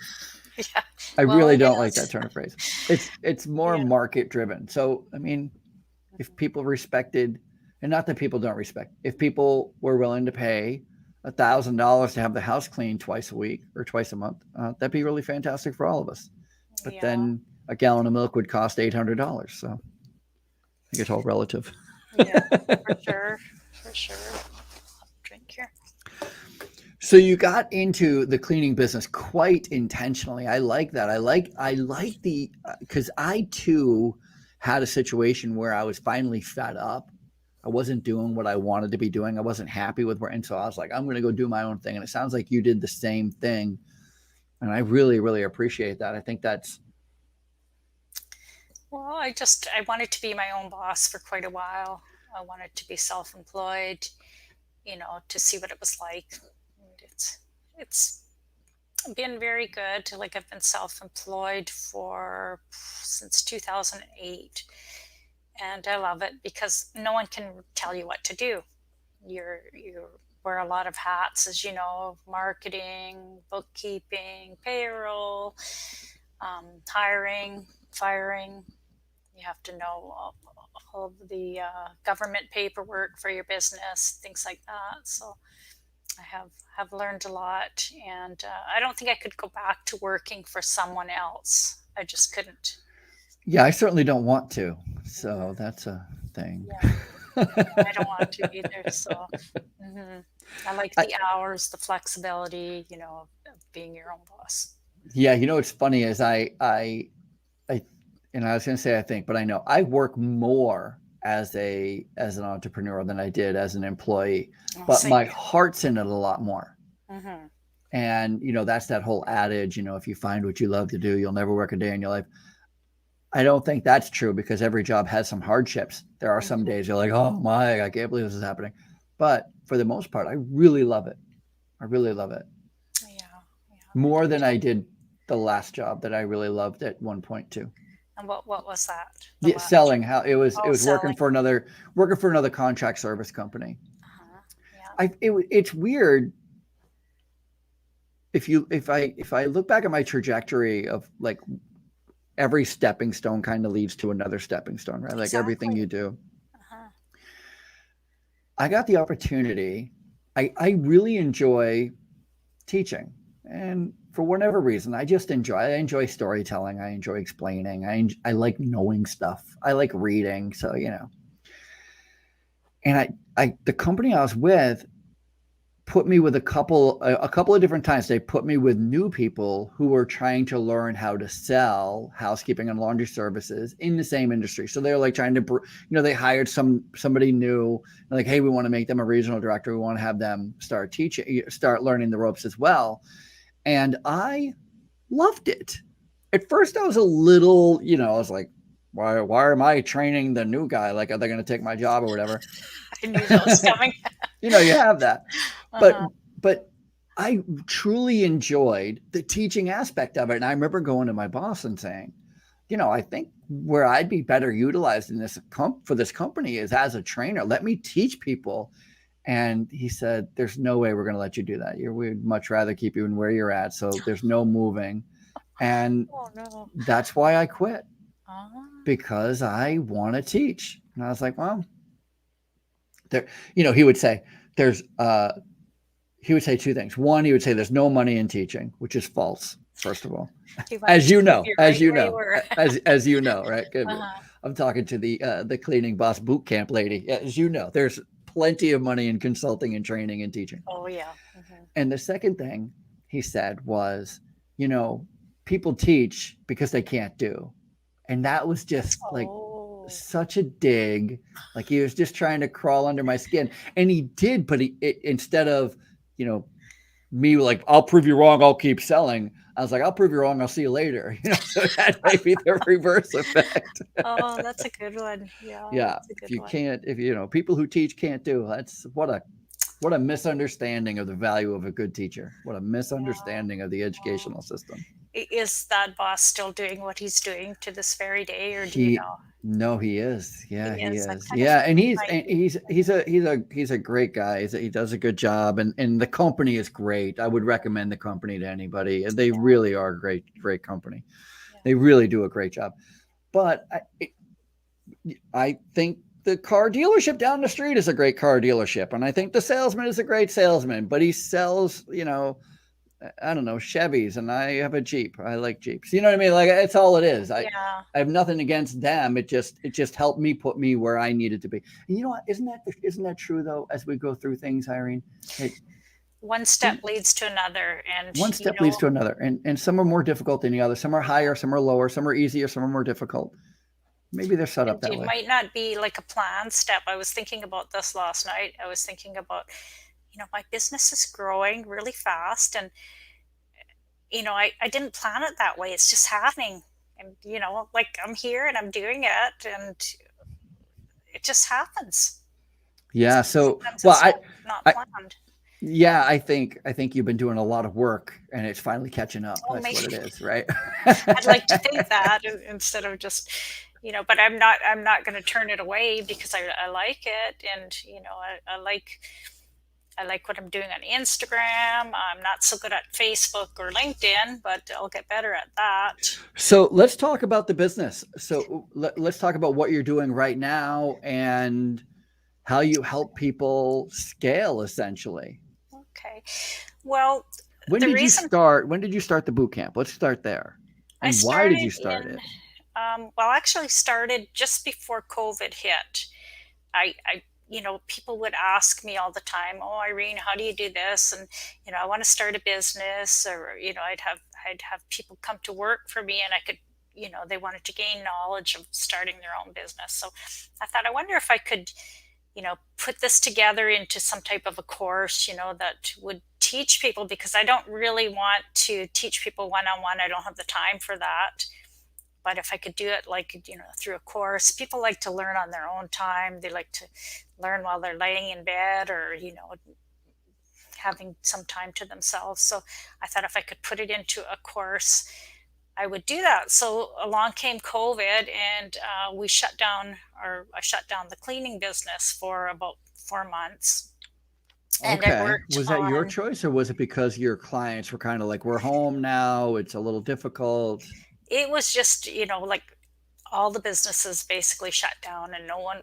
Speaker 2: Yeah.
Speaker 1: I really don't like that turn of phrase. It's more market driven. So I mean, if people respected, and not that people don't respect, if people were willing to pay $1,000 to have the house cleaned twice a week or twice a month, that'd be really fantastic for all of us. But then a gallon of milk would cost $800. So I think it's all relative.
Speaker 2: Yeah, for sure. For sure. I'll drink here.
Speaker 1: So you got into the cleaning business quite intentionally. I like that. I like because I too had a situation where I was finally fed up. I wasn't doing what I wanted to be doing. I wasn't happy with and so I was like, I'm going to go do my own thing. And it sounds like you did the same thing. And I really, really appreciate that. I think that's.
Speaker 2: Well, I wanted to be my own boss for quite a while. I wanted to be self-employed, to see what it was like. And it's been very good. Like I've been self-employed since 2008. And I love it because no one can tell you what to do. You wear a lot of hats, as you know, marketing, bookkeeping, payroll, hiring, firing. You have to know all of the government paperwork for your business, things like that. So I have learned a lot, and I don't think I could go back to working for someone else. I just couldn't.
Speaker 1: Yeah, I certainly don't want to. So that's a thing.
Speaker 2: Yeah. I don't want to either. So I like the hours, the flexibility, of being your own boss.
Speaker 1: Yeah, it's funny is I was going to say I think, but I know I work more as an entrepreneur than I did as an employee, but my heart's in it a lot more.
Speaker 2: Mm-hmm.
Speaker 1: And that's that whole adage, if you find what you love to do, you'll never work a day in your life. I don't think that's true because every job has some hardships. There are some days you're like, oh my, I can't believe this is happening. But for the most part, I really love it. I really love it.
Speaker 2: Yeah.
Speaker 1: More than I did the last job that I really loved at one point too.
Speaker 2: And what was that?
Speaker 1: Yeah, selling. How it was
Speaker 2: selling.
Speaker 1: working for another contract service company.
Speaker 2: Yeah.
Speaker 1: It's weird. If I look back at my trajectory of like every stepping stone kind of leads to another stepping stone, right? Like everything you do. I got the opportunity. I really enjoy teaching. And for whatever reason, I enjoy storytelling. I enjoy explaining. I like knowing stuff. I like reading. So, and the company I was with put me with a couple of different times. They put me with new people who were trying to learn how to sell housekeeping and laundry services in the same industry. So they're like trying to, they hired somebody new, like, hey, we want to make them a regional director. We want to have them start learning the ropes as well. And I loved it. At first, I was a little, I was like, why am I training the new guy? Like, are they going to take my job or whatever?
Speaker 2: I knew that was coming.
Speaker 1: You have that. But I truly enjoyed the teaching aspect of it. And I remember going to my boss and saying, I think where I'd be better utilized in for this company is as a trainer. Let me teach people. And he said, there's no way we're going to let you do that. We'd much rather keep you in where you're at. So there's no moving. And that's why I quit, because I want to teach. And I was like, well, he would say he would say two things. One, he would say there's no money in teaching, which is false. First of all, as you know, right? I'm talking to the Cleaning Boss Bootcamp lady. As you know, there's plenty of money in consulting and training and teaching.
Speaker 2: Oh yeah.
Speaker 1: And the second thing he said was, people teach because they can't do. And that was just like such a dig. Like he was just trying to crawl under my skin. And he did, but instead of, me like, I'll prove you wrong, I'll keep selling. I was like, I'll prove you wrong, I'll see you later. So that might be the reverse effect.
Speaker 2: Oh, that's a good one. Yeah.
Speaker 1: Yeah. If people who teach can't do, that's what a misunderstanding of the value of a good teacher. What a misunderstanding of the educational system.
Speaker 2: Is that boss still doing what he's doing to this very day, or do you know?
Speaker 1: No, he is. Yeah, he is. Yeah, and he's a great guy. He does a good job, and the company is great. I would recommend the company to anybody. They really are a great company. Yeah. They really do a great job. But I think the car dealership down the street is a great car dealership, and I think the salesman is a great salesman. But he sells, I don't know, Chevys, and I have a Jeep. I like Jeeps. You know what I mean? Like, it's all it is. I have nothing against them. It just helped me put me where I needed to be. And you know what? Isn't that true though? As we go through things, Irene,
Speaker 2: one step leads to another, and
Speaker 1: one step leads to another, and some are more difficult than the other. Some are higher, some are lower, some are easier, some are more difficult. Maybe they're set up that way.
Speaker 2: It might not be like a planned step. I was thinking about this last night. I was thinking about, my business is growing really fast, and I didn't plan it that way. It's just happening, and like I'm here and I'm doing it, and it just happens.
Speaker 1: Yeah. So,
Speaker 2: not planned.
Speaker 1: Yeah, I think you've been doing a lot of work, and it's finally catching up. That's what it is, right?
Speaker 2: I'd like to think that instead of just, but I'm not going to turn it away because I like it, and I like what I'm doing on Instagram. I'm not so good at Facebook or LinkedIn, but I'll get better at that.
Speaker 1: So let's talk about the business. So let's talk about what you're doing right now and how you help people scale, essentially.
Speaker 2: Okay. Well,
Speaker 1: when did you start the boot camp? Let's start there. And why did you start it?
Speaker 2: I actually started just before COVID hit. I people would ask me all the time, "Oh, Irene, how do you do this?" And I want to start a business, or I'd have people come to work for me, and I could, they wanted to gain knowledge of starting their own business. So I thought, I wonder if I could, put this together into some type of a course, that would teach people, because I don't really want to teach people one-on-one. I don't have the time for that. But if I could do it through a course, people like to learn on their own time. They like to learn while they're laying in bed, or, having some time to themselves. So I thought if I could put it into a course, I would do that. So along came COVID, and I shut down the cleaning business for about 4 months.
Speaker 1: Okay. Was that your choice, or was it because your clients were kind of like, we're home now, it's a little difficult?
Speaker 2: It was just, like all the businesses basically shut down, and no one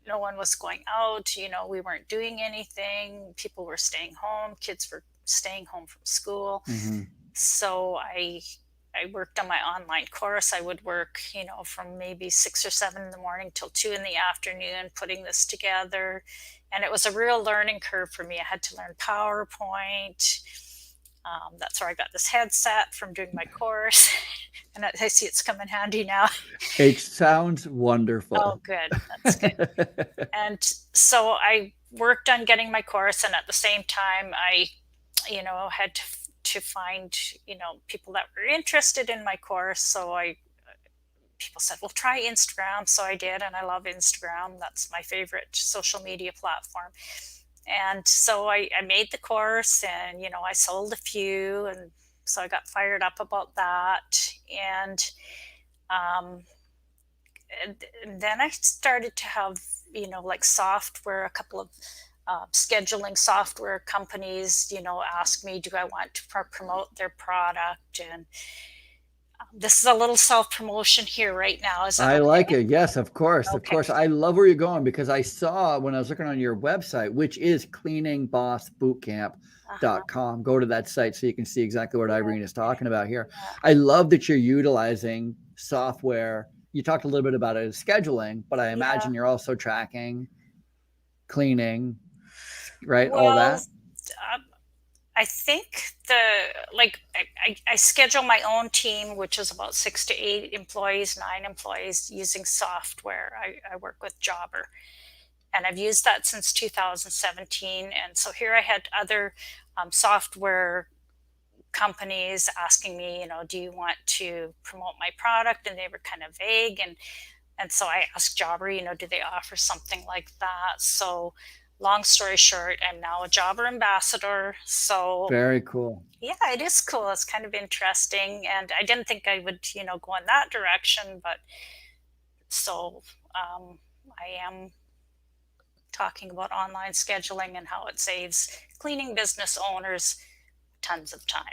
Speaker 2: no one was going out. We weren't doing anything. People were staying home. Kids were staying home from school.
Speaker 1: Mm-hmm.
Speaker 2: So I worked on my online course. I would work, from maybe 6 or 7 in the morning till 2 in the afternoon, putting this together. And it was a real learning curve for me. I had to learn PowerPoint. That's where I got this headset from doing my course. And I see it's come in handy now.
Speaker 1: It sounds
Speaker 2: Oh,
Speaker 1: wonderful.
Speaker 2: good. That's good. And so I worked on getting my course. And at the same time, I, had to find, people that were interested in my course. So people said, well, try Instagram. So I did. And I love Instagram. That's my favorite social media platform. And so I made the course, and, I sold a few. And so I got fired up about that. Um, and then I started to have, like software, a couple of scheduling software companies, ask me, do I want to promote their product? And this is a little self promotion here right now. Is that
Speaker 1: I like
Speaker 2: okay?
Speaker 1: it. Yes, of course. Of
Speaker 2: Okay.
Speaker 1: course. I love where you're going, because I saw when I was looking on your website, which is cleaningbossbootcamp.com. Go to that site so you can see exactly what
Speaker 2: Yeah,
Speaker 1: Irene is talking about here.
Speaker 2: yeah,
Speaker 1: I love that you're utilizing software. You talked a little bit about it as scheduling, but I
Speaker 2: yeah.
Speaker 1: imagine you're also tracking, cleaning, right? All
Speaker 2: Well,
Speaker 1: that.
Speaker 2: I think I schedule my own team, which is about 6 to 8 employees, 9 employees, using software. I work with Jobber, and I've used that since 2017. And so here I had other software companies asking me, do you want to promote my product? And they were kind of vague. And so I asked Jobber, do they offer something like that? So long story short, I'm now a Jobber ambassador. So
Speaker 1: Very cool.
Speaker 2: yeah, it is cool. It's kind of interesting. And I didn't think I would, go in that direction. But so I am talking about online scheduling and how it saves cleaning business owners tons of time.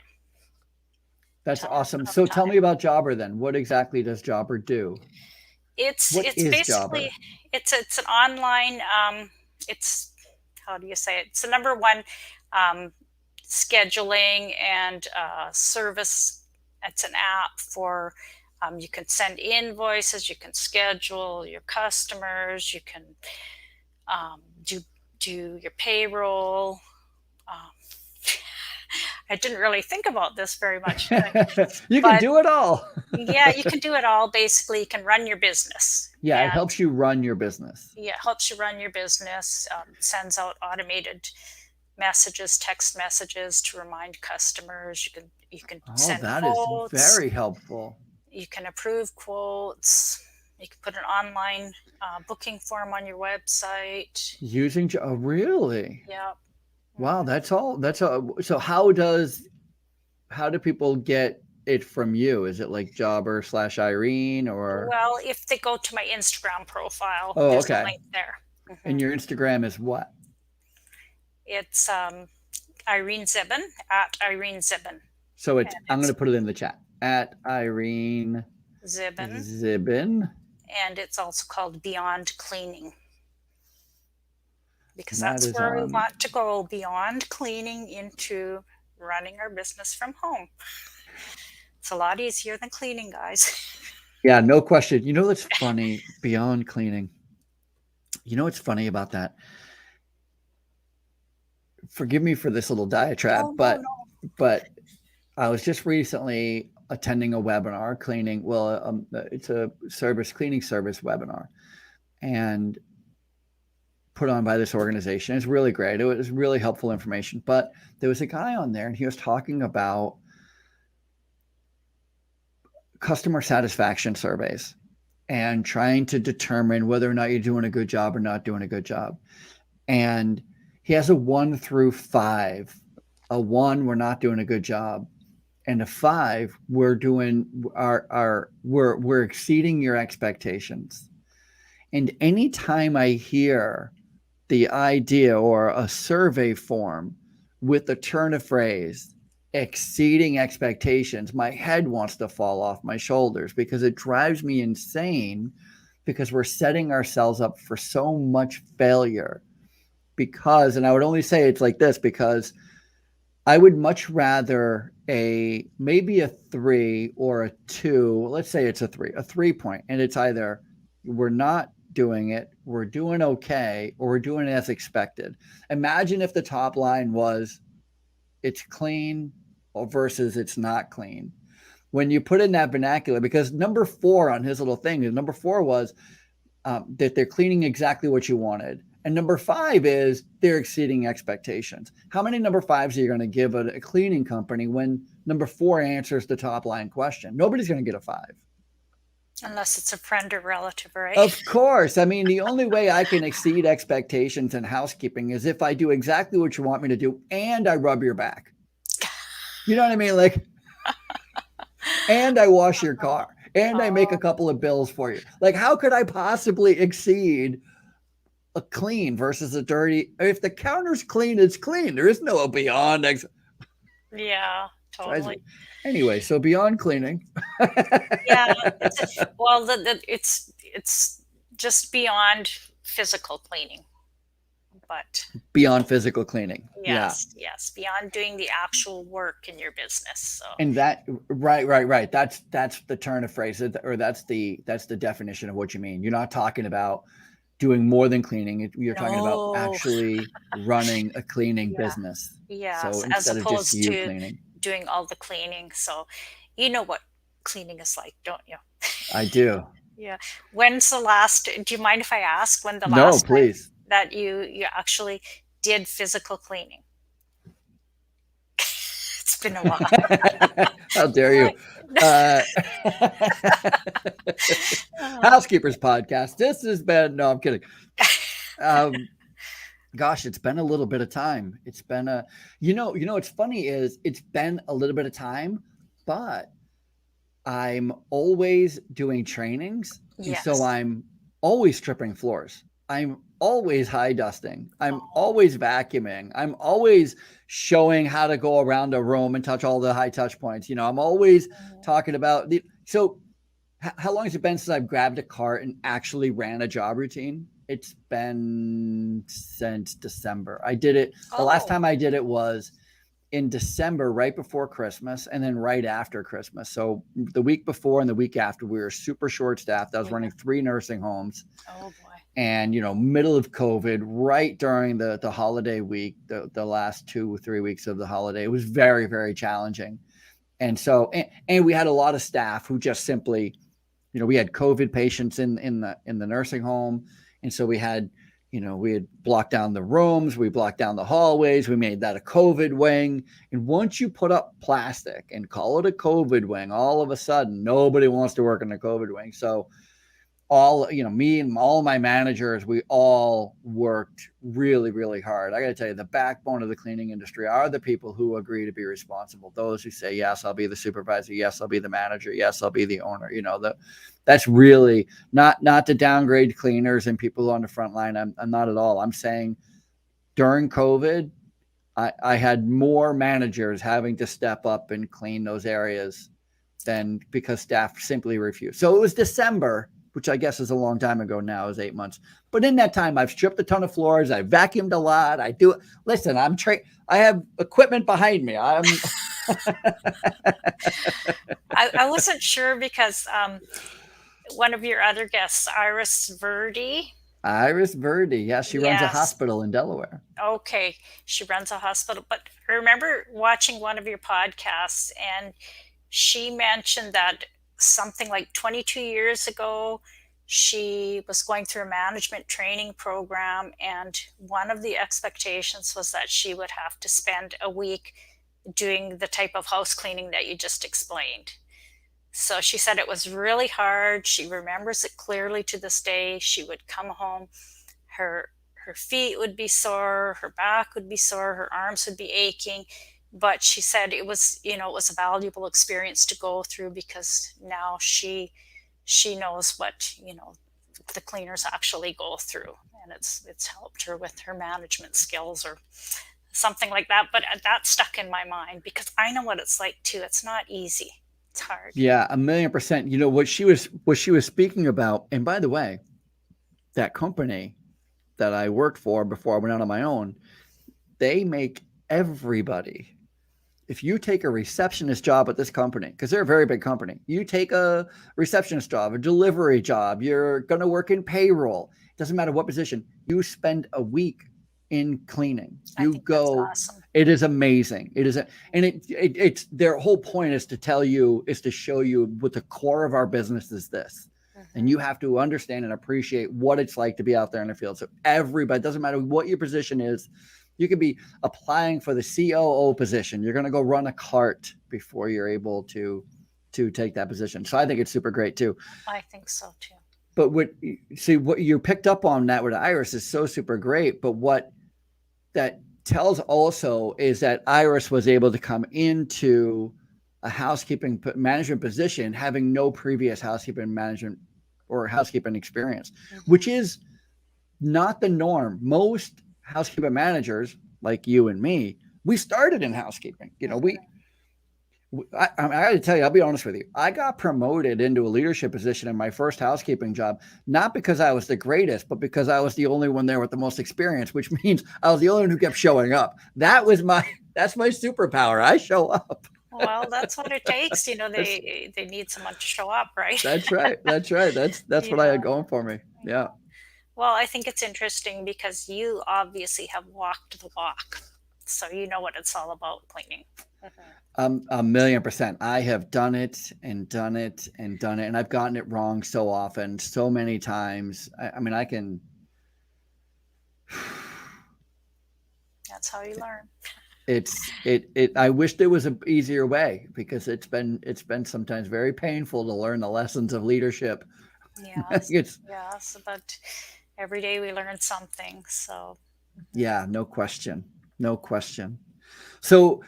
Speaker 1: That's
Speaker 2: Tons
Speaker 1: awesome.
Speaker 2: of
Speaker 1: So tell
Speaker 2: time.
Speaker 1: me about Jobber then. What exactly does Jobber do? What
Speaker 2: It's
Speaker 1: is
Speaker 2: basically,
Speaker 1: Jobber?
Speaker 2: it's an online, it's, how do you say it? It's the number one um, scheduling and service. It's an app for, you can send invoices, you can schedule your customers, you can do your payroll. Um, I didn't really think about this very much,
Speaker 1: You can
Speaker 2: but
Speaker 1: do it all.
Speaker 2: yeah, you can do it all. Basically, you can run your business,
Speaker 1: Yeah, it
Speaker 2: and
Speaker 1: helps you run your business.
Speaker 2: yeah, it helps you run your business. Sends out automated messages, text messages to remind customers. You can
Speaker 1: Oh,
Speaker 2: send
Speaker 1: that is
Speaker 2: quotes.
Speaker 1: very helpful.
Speaker 2: You can approve quotes. You can put an online booking form on your website.
Speaker 1: Using, oh, really?
Speaker 2: Yeah.
Speaker 1: Wow,
Speaker 2: Mhm.
Speaker 1: that's all. That's all. So how do people get it from you? Is it like Jobber/Irene or?
Speaker 2: Well, if they go to my Instagram profile,
Speaker 1: Oh,
Speaker 2: there's a
Speaker 1: okay.
Speaker 2: link there.
Speaker 1: And
Speaker 2: Mhm.
Speaker 1: your Instagram is what?
Speaker 2: It's Irene Zibin, at Irene Zibin,
Speaker 1: So
Speaker 2: and
Speaker 1: I'm going
Speaker 2: it's
Speaker 1: to put it in the chat at Irene
Speaker 2: Zibin,
Speaker 1: Zibin.
Speaker 2: and it's also called Beyond Cleaning, because
Speaker 1: And that
Speaker 2: that's
Speaker 1: is
Speaker 2: where we
Speaker 1: on.
Speaker 2: want to go, beyond cleaning into running our business from home. It's a lot easier than cleaning, guys.
Speaker 1: Yeah, no question. You know, that's funny. Beyond cleaning. You know what's funny about that? Forgive me for this little diatribe,
Speaker 2: No, no, no.
Speaker 1: but I was just recently attending a webinar, cleaning. Well, it's a cleaning service webinar, and put on by this organization. It's really great. It was really helpful information. But there was a guy on there, and he was talking about customer satisfaction surveys and trying to determine whether or not you're doing a good job or not doing a good job. And he has a 1 through 5. A 1, we're not doing a good job, and a 5, we're exceeding your expectations. And anytime I hear the idea or a survey form with the turn of phrase exceeding expectations, my head wants to fall off my shoulders, because it drives me insane because we're setting ourselves up for so much failure. Because, and I would only say it's like this because I would much rather maybe a 3 or a 2. Let's say it's a 3 point, and it's either we're not doing it, we're doing okay, or we're doing it as expected. Imagine if the top line was it's clean versus it's not clean. When you put in that vernacular, because number 4 on his little thing, number 4 was that they're cleaning exactly what you wanted. And number 5 is they're exceeding expectations. How many number 5s are you going to give a cleaning company when number 4 answers the top line question? Nobody's going to get a 5.
Speaker 2: Unless it's a friend or relative, right?
Speaker 1: Of course. I mean, the only way I can exceed expectations in housekeeping is if I do exactly what you want me to do and I rub your back. You know what I mean? Like, and I wash your car and I make a couple of bills for you. Like, how could I possibly exceed a clean versus a dirty? If the counter's clean, it's clean. There is no beyond.
Speaker 2: Yeah, totally.
Speaker 1: Anyway, so beyond cleaning.
Speaker 2: Yeah, it's just beyond physical cleaning, but
Speaker 1: Beyond physical cleaning.
Speaker 2: yes, beyond doing the actual work in your business. So
Speaker 1: And that, right. That's the turn of phrase, or that's the definition of what you mean. You're not talking about doing more than cleaning. You're talking about
Speaker 2: no,
Speaker 1: actually running a cleaning
Speaker 2: yeah,
Speaker 1: business. So
Speaker 2: yes, as
Speaker 1: instead of just
Speaker 2: opposed
Speaker 1: you
Speaker 2: to
Speaker 1: cleaning.
Speaker 2: doing all the cleaning. So you know what cleaning is like, don't you?
Speaker 1: I do.
Speaker 2: Yeah. When's the last? Do you mind if I ask when the
Speaker 1: No,
Speaker 2: last time
Speaker 1: please.
Speaker 2: that you actually did physical cleaning? It's been a while.
Speaker 1: How dare you?
Speaker 2: Oh,
Speaker 1: Housekeepers Podcast. This has been, no, I'm kidding. Gosh, it's been a little bit of time. It's been what's funny is it's been a little bit of time, but I'm always doing trainings. And so
Speaker 2: yes.
Speaker 1: I'm always stripping floors. I'm always high dusting. I'm
Speaker 2: Oh,
Speaker 1: always vacuuming. I'm always showing how to go around a room and touch all the high touch points. I'm always
Speaker 2: mm,
Speaker 1: talking about so how long has it been since I've grabbed a cart and actually ran a job routine? It's been since December. I did it. The last
Speaker 2: oh,
Speaker 1: time I did it was in December, right before Christmas, and then right after Christmas. So the week before and the week after, we were super short staffed. I was
Speaker 2: yeah.
Speaker 1: running 3 nursing homes,
Speaker 2: Oh boy.
Speaker 1: and middle of COVID, right during the holiday week, the last 2 or 3 weeks of the holiday, it was very, very challenging. And so, and we had a lot of staff who just simply, we had COVID patients in the nursing home, and so we had blocked down the rooms, we blocked down the hallways, we made that a COVID wing. And once you put up plastic and call it a COVID wing, all of a sudden nobody wants to work in the COVID wing. So me and all my managers, we all worked really, really hard. I got to tell you, the backbone of the cleaning industry are the people who agree to be responsible. Those who say, yes, I'll be the supervisor. Yes, I'll be the manager. Yes, I'll be the owner. That's really not to downgrade cleaners and people on the front line. I'm not at all. I'm saying during COVID, I had more managers having to step up and clean those areas than because staff simply refused. So it was December, which I guess is a long time ago now, it was 8 months. But in that time, I've stripped a ton of floors. I vacuumed a lot. Listen, I have equipment behind me.
Speaker 2: I wasn't sure because one of your other guests, Iris Verdi.
Speaker 1: Iris Verdi. Yeah, she runs a
Speaker 2: Yes.
Speaker 1: hospital in Delaware.
Speaker 2: Okay. She runs a hospital. But I remember watching one of your podcasts, and she mentioned that something like 22 years ago, she was going through a management training program, and one of the expectations was that she would have to spend a week doing the type of house cleaning that you just explained. So she said it was really hard. She remembers it clearly to this day. She would come home, her her feet would be sore, her back would be sore, her arms would be aching. But she said it was a valuable experience to go through because now she knows what, the cleaners actually go through, and it's helped her with her management skills or something like that. But that stuck in my mind because I know what it's like too. It's not easy. It's hard.
Speaker 1: Yeah, 1,000,000%. You know what she was speaking about, and by the way, that company that I worked for before I went out on my own, they make everybody. If you take a receptionist job at this company, because they're a very big company, you take a receptionist job, a delivery job, you're going to work in payroll, doesn't matter what position, you spend a week in cleaning.
Speaker 2: I
Speaker 1: You
Speaker 2: think that's
Speaker 1: go,
Speaker 2: awesome.
Speaker 1: it is amazing. It is, and it's their whole point is to tell you, is to show you what the core of our business is this. And you have to understand and appreciate what it's like to be out there in the field. So everybody, doesn't matter what your position is, you could be applying for the COO position. You're going to go run a cart before you're able to take that position. So I think it's super great too.
Speaker 2: I think so too.
Speaker 1: But what you picked up on that with Iris is so super great. But what that tells also is that Iris was able to come into a housekeeping management position having no previous housekeeping management or housekeeping experience, which is not the norm. Most housekeeping managers like you and me, we started in housekeeping. You know, I got to tell you, I'll be honest with you. I got promoted into a leadership position in my first housekeeping job, not because I was the greatest, but because I was the only one there with the most experience, which means I was the only one who kept showing up. That's my superpower. I show up.
Speaker 2: Well, that's what it takes. You know, they need someone to show up, right?
Speaker 1: That's right. That's right. That's what I had going for me. Yeah.
Speaker 2: Well, I think it's interesting because you obviously have walked the walk. So you know what it's all about, cleaning.
Speaker 1: 1,000,000%. I have done it and done it and done it. And I've gotten it wrong so often, so many times. I mean, I can.
Speaker 2: That's how you learn.
Speaker 1: I wish there was an easier way, because it's been sometimes very painful to learn the lessons of leadership.
Speaker 2: Yes, yes, but every day we learn something. So
Speaker 1: yeah, no question. So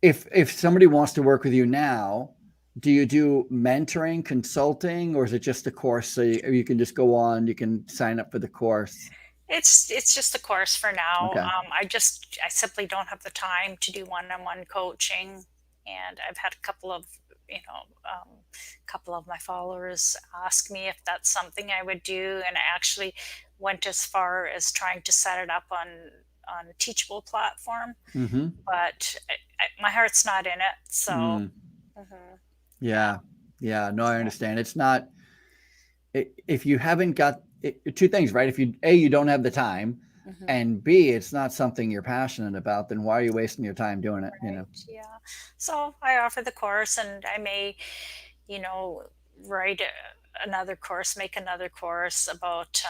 Speaker 1: if somebody wants to work with you now, do you do mentoring, consulting, or is it just a course? So you can just go on, you can sign up for the course.
Speaker 2: it's just a course for now.
Speaker 1: Okay.
Speaker 2: I simply don't have the time to do one-on-one coaching, and I've had a couple of couple of my followers ask me if that's something I would do, and I actually went as far as trying to set it up on a Teachable platform, but my heart's not in it. So
Speaker 1: yeah, no, I understand. It's not, if you haven't got two things, right? If you don't have the time, and B, it's not something you're passionate about, then why are you wasting your time doing it?
Speaker 2: Right. Yeah. So I offer the course, and I may, write make another course about,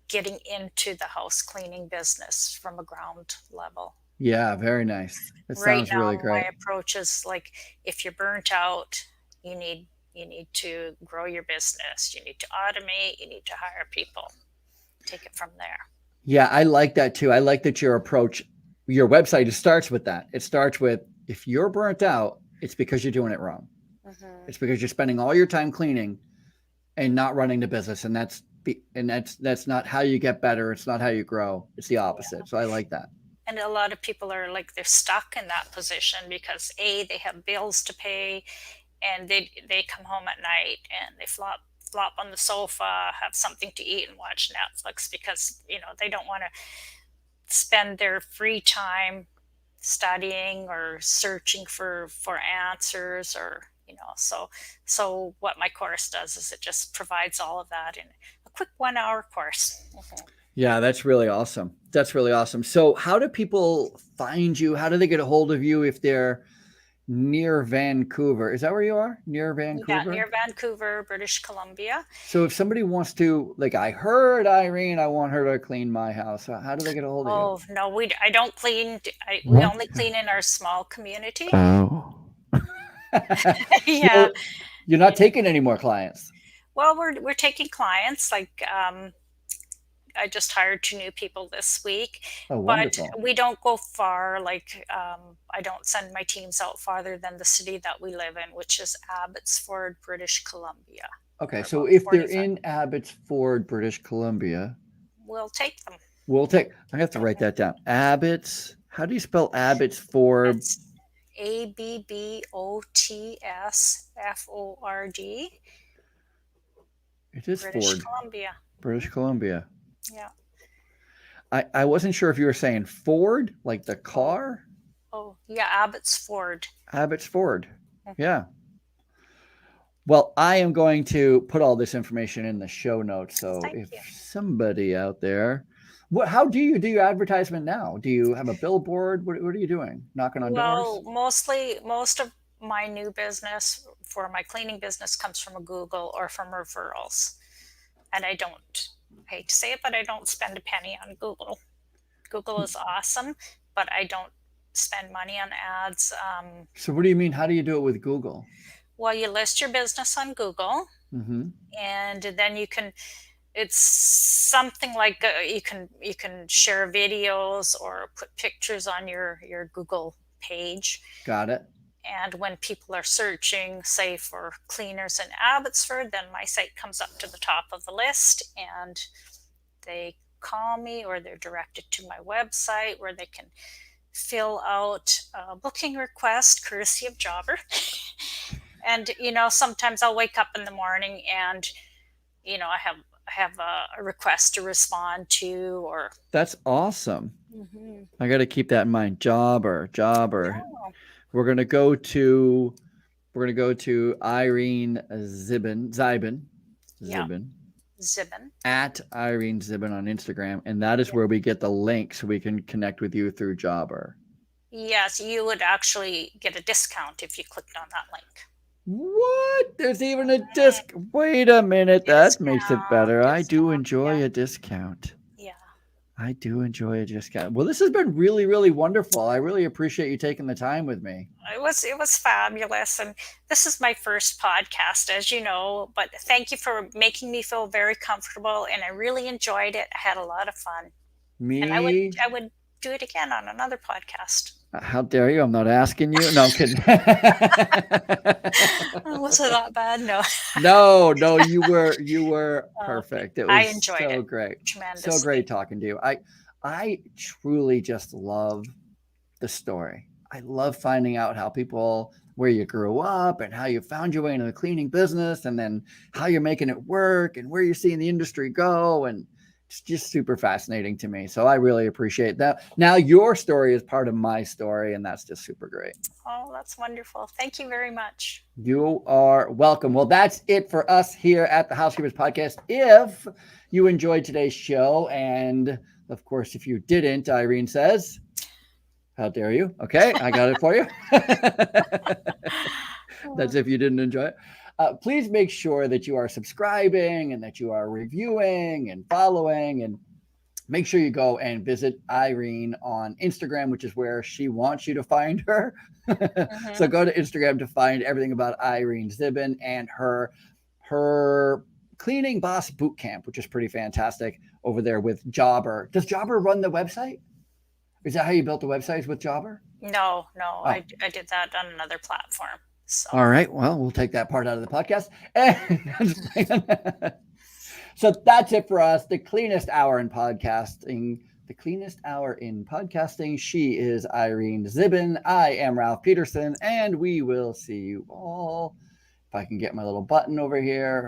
Speaker 2: getting into the house cleaning business from a ground level.
Speaker 1: Yeah, very nice. It
Speaker 2: Right
Speaker 1: sounds
Speaker 2: now,
Speaker 1: really great.
Speaker 2: my approach is like, if you're burnt out, you need to grow your business. You need to automate. You need to hire people. Take it from there.
Speaker 1: Yeah, I like that too. I like that your approach, your website, it starts with that. It starts with, if you're burnt out, it's because you're doing it wrong. It's because you're spending all your time cleaning and not running the business. And that's not how you get better. It's not how you grow. It's the opposite. Yeah. So I like that.
Speaker 2: And a lot of people are like, they're stuck in that position because they have bills to pay, and they come home at night and they flop on the sofa, have something to eat and watch Netflix, because they don't want to spend their free time studying or searching for answers, or so what my course does is it just provides all of that in a quick 1-hour course.
Speaker 1: Yeah, that's really awesome. So how do people find you? How do they get a hold of you if they're near Vancouver? Is that where you are? Near Vancouver?
Speaker 2: Yeah, near Vancouver, British Columbia.
Speaker 1: So if somebody wants to, like, I heard Irene, I want her to clean my house. How do they get a hold of you?
Speaker 2: Oh, no, I don't clean. We only clean in our small community.
Speaker 1: Oh.
Speaker 2: Yeah.
Speaker 1: You're not taking any more clients.
Speaker 2: Well, we're taking clients. Like, I just hired 2 new people this week.
Speaker 1: Oh, wonderful.
Speaker 2: But we don't go far. Like, I don't send my teams out farther than the city that we live in, which is Abbotsford, British Columbia.
Speaker 1: Okay, so if they're in Abbotsford, British Columbia,
Speaker 2: we'll take them.
Speaker 1: I have to write that down. How do you spell Abbotsford?
Speaker 2: Abbottsford,
Speaker 1: It is
Speaker 2: British
Speaker 1: Ford,
Speaker 2: Columbia.
Speaker 1: British Columbia.
Speaker 2: Yeah.
Speaker 1: I wasn't sure if you were saying Ford, like the
Speaker 2: Oh,
Speaker 1: car.
Speaker 2: oh, yeah, Abbotsford.
Speaker 1: Abbott's Ford.
Speaker 2: Mhm.
Speaker 1: Yeah. Well, I am going to put all this information in the show notes. So
Speaker 2: Thank
Speaker 1: if
Speaker 2: you.
Speaker 1: somebody out there, how do you do your advertisement now? Do you have a billboard? What are you doing? Knocking on doors?
Speaker 2: Well, most of my new business for my cleaning business comes from a Google or from referrals. And I hate to say it, but I don't spend a penny on Google. Google is awesome, but I don't spend money on ads.
Speaker 1: So what do you mean? How do you do it with Google?
Speaker 2: Well, you list your business on Google,
Speaker 1: Mm-hmm.
Speaker 2: and then it's something like you can share videos or put pictures on your Google page.
Speaker 1: Got it.
Speaker 2: And when people are searching, say for cleaners in Abbotsford, then my site comes up to the top of the list, and they call me or they're directed to my website where they can fill out a booking request courtesy of Jobber. And sometimes I'll wake up in the morning and I have a request to respond to, or
Speaker 1: That's awesome.
Speaker 2: Mhm.
Speaker 1: I got to keep that in mind. Jobber.
Speaker 2: Oh,
Speaker 1: We're gonna go to Irene Zibin
Speaker 2: yeah,
Speaker 1: Zibin
Speaker 2: Zibin.
Speaker 1: at Irene Zibin on Instagram, and that is
Speaker 2: Yeah.
Speaker 1: where we get the link so we can connect with you through Jobber.
Speaker 2: Yes, you would actually get a discount if you clicked on that link.
Speaker 1: What? There's even a disc. Wait a minute. That makes it
Speaker 2: Discount,
Speaker 1: better. I do
Speaker 2: discount.
Speaker 1: enjoy
Speaker 2: Yeah,
Speaker 1: a discount.
Speaker 2: yeah.
Speaker 1: I do enjoy a discount. Well, this has been really, really wonderful. I really appreciate you taking the time with me.
Speaker 2: It was fabulous, and this is my first podcast, as you know. But thank you for making me feel very comfortable, and I really enjoyed it. I had a lot of fun, and I would
Speaker 1: Me?
Speaker 2: I would do it again on another podcast.
Speaker 1: How dare you? I'm not asking you. No, I'm kidding.
Speaker 2: Oh, was it that bad? No.
Speaker 1: No, you were
Speaker 2: Okay.
Speaker 1: perfect. It
Speaker 2: I
Speaker 1: was
Speaker 2: enjoyed
Speaker 1: so
Speaker 2: it
Speaker 1: great. So
Speaker 2: tremendously.
Speaker 1: great talking to you. I truly just love the story. I love finding out how people, where you grew up and how you found your way into the cleaning business, and then how you're making it work and where you're seeing the industry go. And it's just super fascinating to me. So I really appreciate that. Now your story is part of my story, and that's just super great.
Speaker 2: Oh, that's wonderful. Thank you very much.
Speaker 1: You are welcome. Well, that's it for us here at the Housekeepers Podcast. If you enjoyed today's show, and of course, if you didn't, Irene says, how dare you? Okay, I got it for you. That's if you didn't enjoy it. Please make sure that you are subscribing and that you are reviewing and following, and make sure you go and visit Irene on Instagram, which is where she wants you to find her. So
Speaker 2: Mhm.
Speaker 1: go to Instagram to find everything about Irene Zibin and her Cleaning Boss Bootcamp, which is pretty fantastic over there with Jobber. Does Jobber run the website? Is that how you built the websites with Jobber?
Speaker 2: No, no,
Speaker 1: Oh,
Speaker 2: I did that on another platform. So,
Speaker 1: all right. Well, we'll take that part out of the podcast. So that's it for us. The cleanest hour in podcasting. The cleanest hour in podcasting. She is Irene Zibin. I am Ralph Peterson, and we will see you all. If I can get my little button over here.